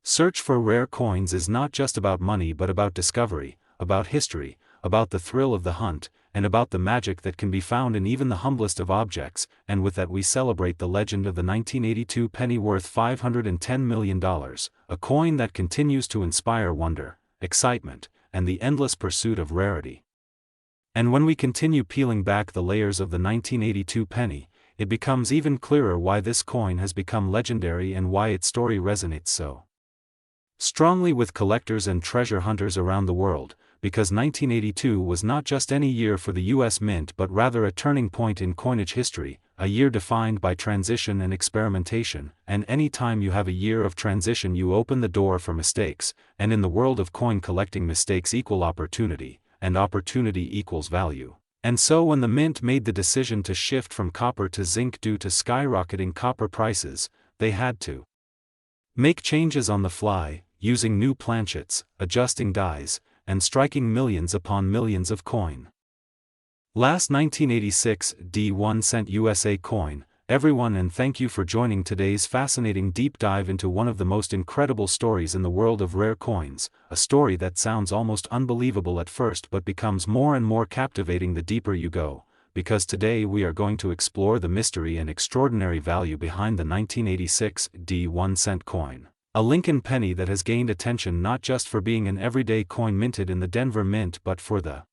Speaker 1: search for rare coins is not just about money but about discovery, about history, about the thrill of the hunt, and about the magic that can be found in even the humblest of objects. And with that we celebrate the legend of the 1982 penny worth $510 million, a coin that continues to inspire wonder, excitement, and the endless pursuit of rarity. And when we continue peeling back the layers of the 1982 penny, it becomes even clearer why this coin has become legendary and why its story resonates so strongly with collectors and treasure hunters around the world, because 1982 was not just any year for the US Mint but rather a turning point in coinage history, a year defined by transition and experimentation, and any time you have a year of transition you open the door for mistakes, and in the world of coin collecting mistakes equal opportunity, and opportunity equals value. And so when the Mint made the decision to shift from copper to zinc due to skyrocketing copper prices, they had to make changes on the fly, using new planchets, adjusting dies, and striking millions upon millions of coin. Last 1986 D1 cent USA coin, everyone, and thank you for joining today's fascinating deep dive into one of the most incredible stories in the world of rare coins, a story that sounds almost unbelievable at first but becomes more and more captivating the deeper you go, because today we are going to explore the mystery and extraordinary value behind the 1986 D1 cent coin. A LincoIn penny that has gained attention not just for being an everyday coin minted in the Denver Mint but for the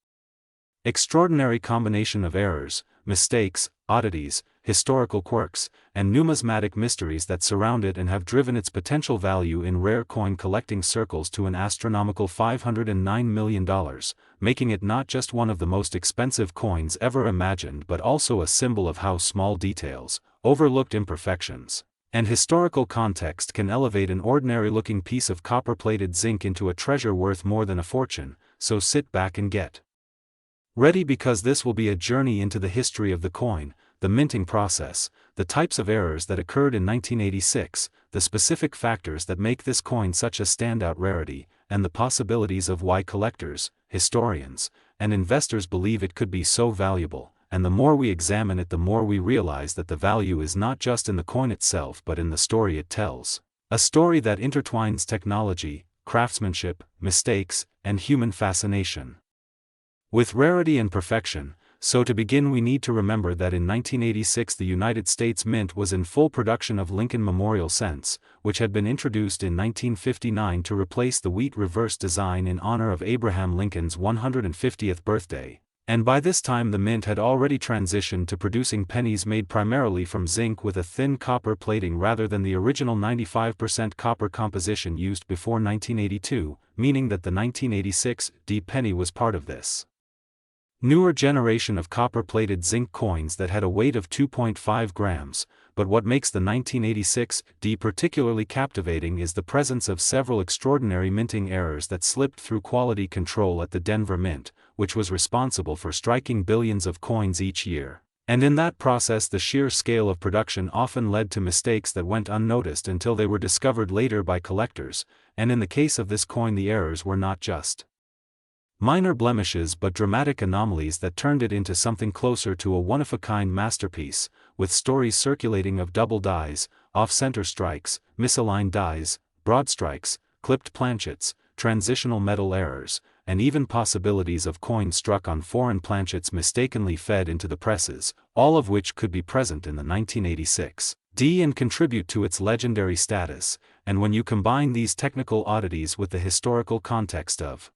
Speaker 1: extraordinary combination of errors, mistakes, oddities, historical quirks, and numismatic mysteries that surround it and have driven its potential value in rare coin collecting circles to an astronomical $509 million, making it not just one of the most expensive coins ever imagined but also a symbol of how small details, overlooked imperfections, and historical context can elevate an ordinary-looking piece of copper-plated zinc into a treasure worth more than a fortune. So sit back and get ready, because this will be a journey into the history of the coin, the minting process, the types of errors that occurred in 1986, the specific factors that make this coin such a standout rarity, and the possibilities of why collectors, historians, and investors believe it could be so valuable. And the more we examine it, the more we realize that the value is not just in the coin itself but in the story it tells. A story that intertwines technology, craftsmanship, mistakes, and human fascination with rarity and perfection. So to begin we need to remember that in 1986 the United States Mint was in full production of Lincoln Memorial cents, which had been introduced in 1959 to replace the wheat reverse design in honor of Abraham Lincoln's 150th birthday. And by this time the Mint had already transitioned to producing pennies made primarily from zinc with a thin copper plating rather than the original 95% copper composition used before 1982, meaning that the 1986 D penny was part of this newer generation of copper-plated zinc coins that had a weight of 2.5 grams, but what makes the 1986D particularly captivating is the presence of several extraordinary minting errors that slipped through quality control at the Denver Mint, which was responsible for striking billions of coins each year. And in that process, the sheer scale of production often led to mistakes that went unnoticed until they were discovered later by collectors, and in the case of this coin, the errors were not just minor blemishes but dramatic anomalies that turned it into something closer to a one-of-a-kind masterpiece, with stories circulating of double dies, off-center strikes, misaligned dies, broad strikes, clipped planchets, transitional metal errors, and even possibilities of coins struck on foreign planchets mistakenly fed into the presses, all of which could be present in the 1986D and contribute to its legendary status. And when you combine these technical oddities with the historical context of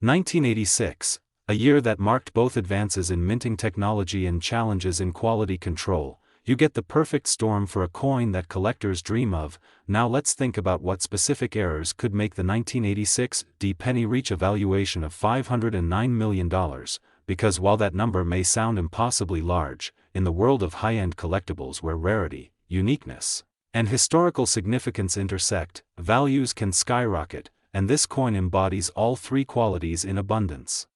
Speaker 1: 1986, a year that marked both advances in minting technology and challenges in quality control, you get the perfect storm for a coin that collectors dream of. Now let's think about what specific errors could make the 1986D penny reach a valuation of $509 million, because while that number may sound impossibly large, in the world of high-end collectibles where rarity, uniqueness, and historical significance intersect, values can skyrocket, and this coin embodies all three qualities in abundance.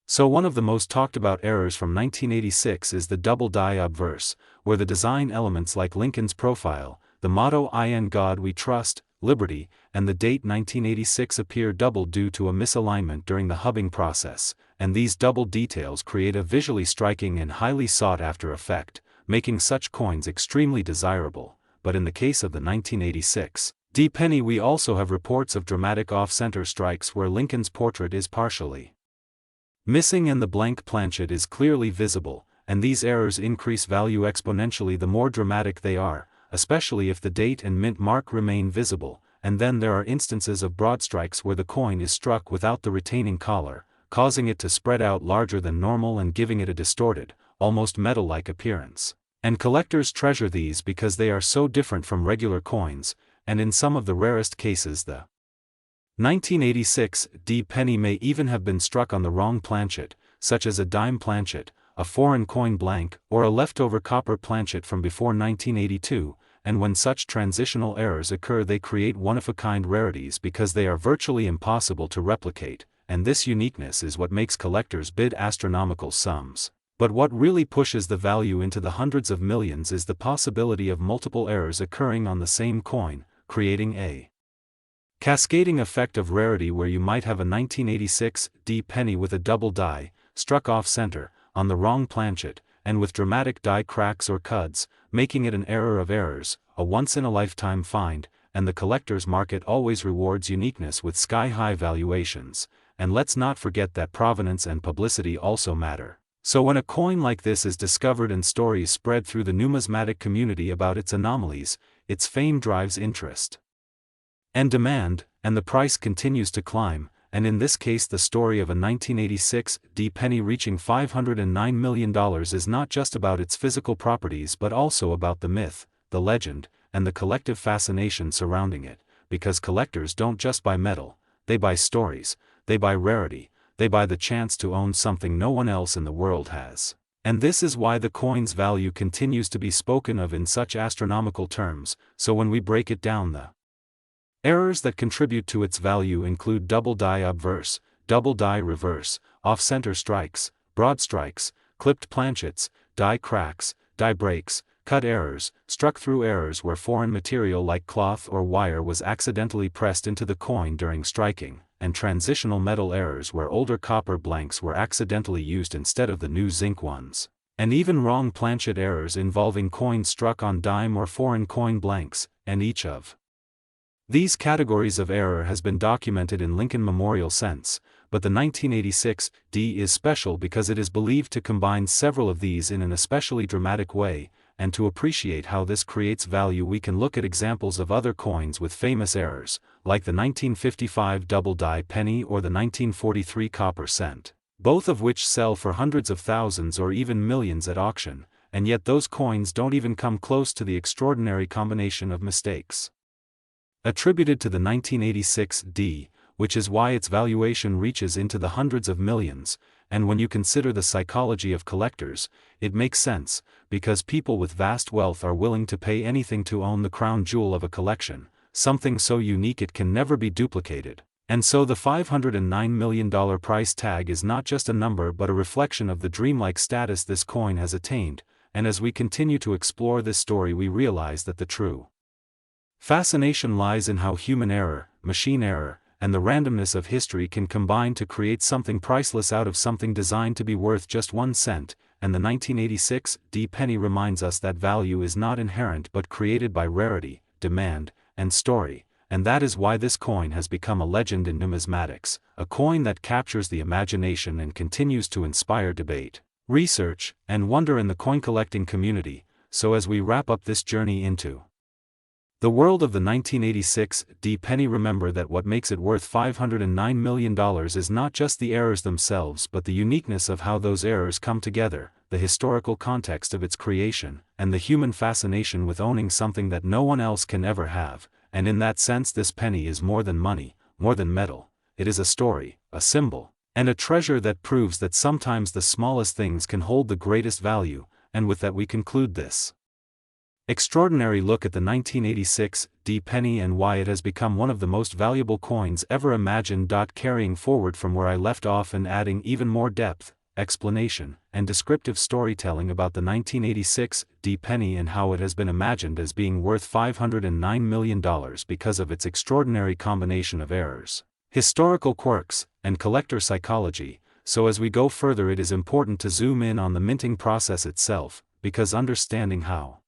Speaker 1: So one of the most talked about errors from 1986 is the double die obverse, where the design elements like Lincoln's profile, the motto "In God We Trust, Liberty," and the date 1986 appear double due to a misalignment during the hubbing process, and these double details create a visually striking and highly sought-after effect, making such coins extremely desirable. But in the case of the 1986D penny, we also have reports of dramatic off-center strikes where Lincoln's portrait is partially missing and the blank planchet is clearly visible, and these errors increase value exponentially the more dramatic they are, especially if the date and mint mark remain visible. And then there are instances of broad strikes where the coin is struck without the retaining collar, causing it to spread out larger than normal and giving it a distorted, almost metal-like appearance. And collectors treasure these because they are so different from regular coins, and in some of the rarest cases the 1986D penny may even have been struck on the wrong planchet, such as a dime planchet, a foreign coin blank, or a leftover copper planchet from before 1982, and when such transitional errors occur they create one-of-a-kind rarities because they are virtually impossible to replicate, and this uniqueness is what makes collectors bid astronomical sums. But what really pushes the value into the hundreds of millions is the possibility of multiple errors occurring on the same coin, creating a cascading effect of rarity where you might have a 1986D penny with a double die, struck off-center, on the wrong planchet, and with dramatic die cracks or cuds, making it an error of errors, a once-in-a-lifetime find, and the collector's market always rewards uniqueness with sky-high valuations. And let's not forget that provenance and publicity also matter. So when a coin like this is discovered and stories spread through the numismatic community about its anomalies, its fame drives interest and demand, and the price continues to climb. And in this case, the story of a 1986D penny reaching $509 million is not just about its physical properties but also about the myth, the legend, and the collective fascination surrounding it, because collectors don't just buy metal, they buy stories, they buy rarity, they buy the chance to own something no one else in the world has. And this is why the coin's value continues to be spoken of in such astronomical terms. So when we break it down, the errors that contribute to its value include double die obverse, double die reverse, off-center strikes, broad strikes, clipped planchets, die cracks, die breaks, cut errors, struck-through errors where foreign material like cloth or wire was accidentally pressed into the coin during striking, and transitional metal errors where older copper blanks were accidentally used instead of the new zinc ones, and even wrong planchet errors involving coins struck on dime or foreign coin blanks, and each of these categories of error has been documented in Lincoln memorial cents, but the 1986D is special because it is believed to combine several of these in an especially dramatic way. And to appreciate how this creates value, we can look at examples of other coins with famous errors, like the 1955 double die penny or the 1943 copper cent, both of which sell for hundreds of thousands or even millions at auction, and yet those coins don't even come close to the extraordinary combination of mistakes attributed to the 1986D. which is why its valuation reaches into the hundreds of millions. And when you consider the psychology of collectors, it makes sense, because people with vast wealth are willing to pay anything to own the crown jewel of a collection, something so unique it can never be duplicated. And so the $509 million price tag is not just a number but a reflection of the dreamlike status this coin has attained, and as we continue to explore this story we realize that the true fascination lies in how human error, machine error, and the randomness of history can combine to create something priceless out of something designed to be worth just 1 cent, and the 1986 penny reminds us that value is not inherent but created by rarity, demand, and story. And that is why this coin has become a legend in numismatics, a coin that captures the imagination and continues to inspire debate, research, and wonder in the coin collecting community. So as we wrap up this journey into the world of the 1986 penny, remember that what makes it worth $509 million is not just the errors themselves but the uniqueness of how those errors come together, the historical context of its creation, and the human fascination with owning something that no one else can ever have. And in that sense this penny is more than money, more than metal. It is a story, a symbol, and a treasure that proves that sometimes the smallest things can hold the greatest value. And with that we conclude this extraordinary look at the 1986 penny and why it has become one of the most valuable coins ever imagined. Carrying forward from where I left off and adding even more depth, explanation, and descriptive storytelling about the 1986 penny and how it has been imagined as being worth $509 million because of its extraordinary combination of errors, historical quirks, and collector psychology. So as we go further it is important to zoom in on the minting process itself, because understanding how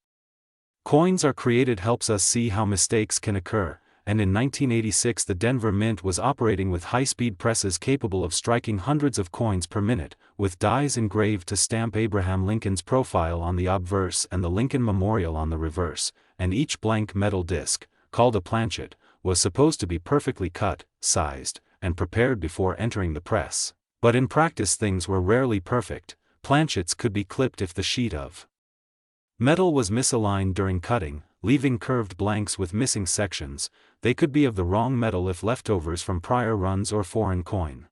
Speaker 1: coins are created helps us see how mistakes can occur. And in 1986 the Denver Mint was operating with high-speed presses capable of striking hundreds of coins per minute, with dies engraved to stamp Abraham Lincoln's profile on the obverse and the Lincoln Memorial on the reverse, and each blank metal disc, called a planchet, was supposed to be perfectly cut, sized, and prepared before entering the press. But in practice things were rarely perfect. Planchets could be clipped if the sheet of metal was misaligned during cutting, leaving curved blanks with missing sections. They could be of the wrong metal if leftovers from prior runs or foreign coin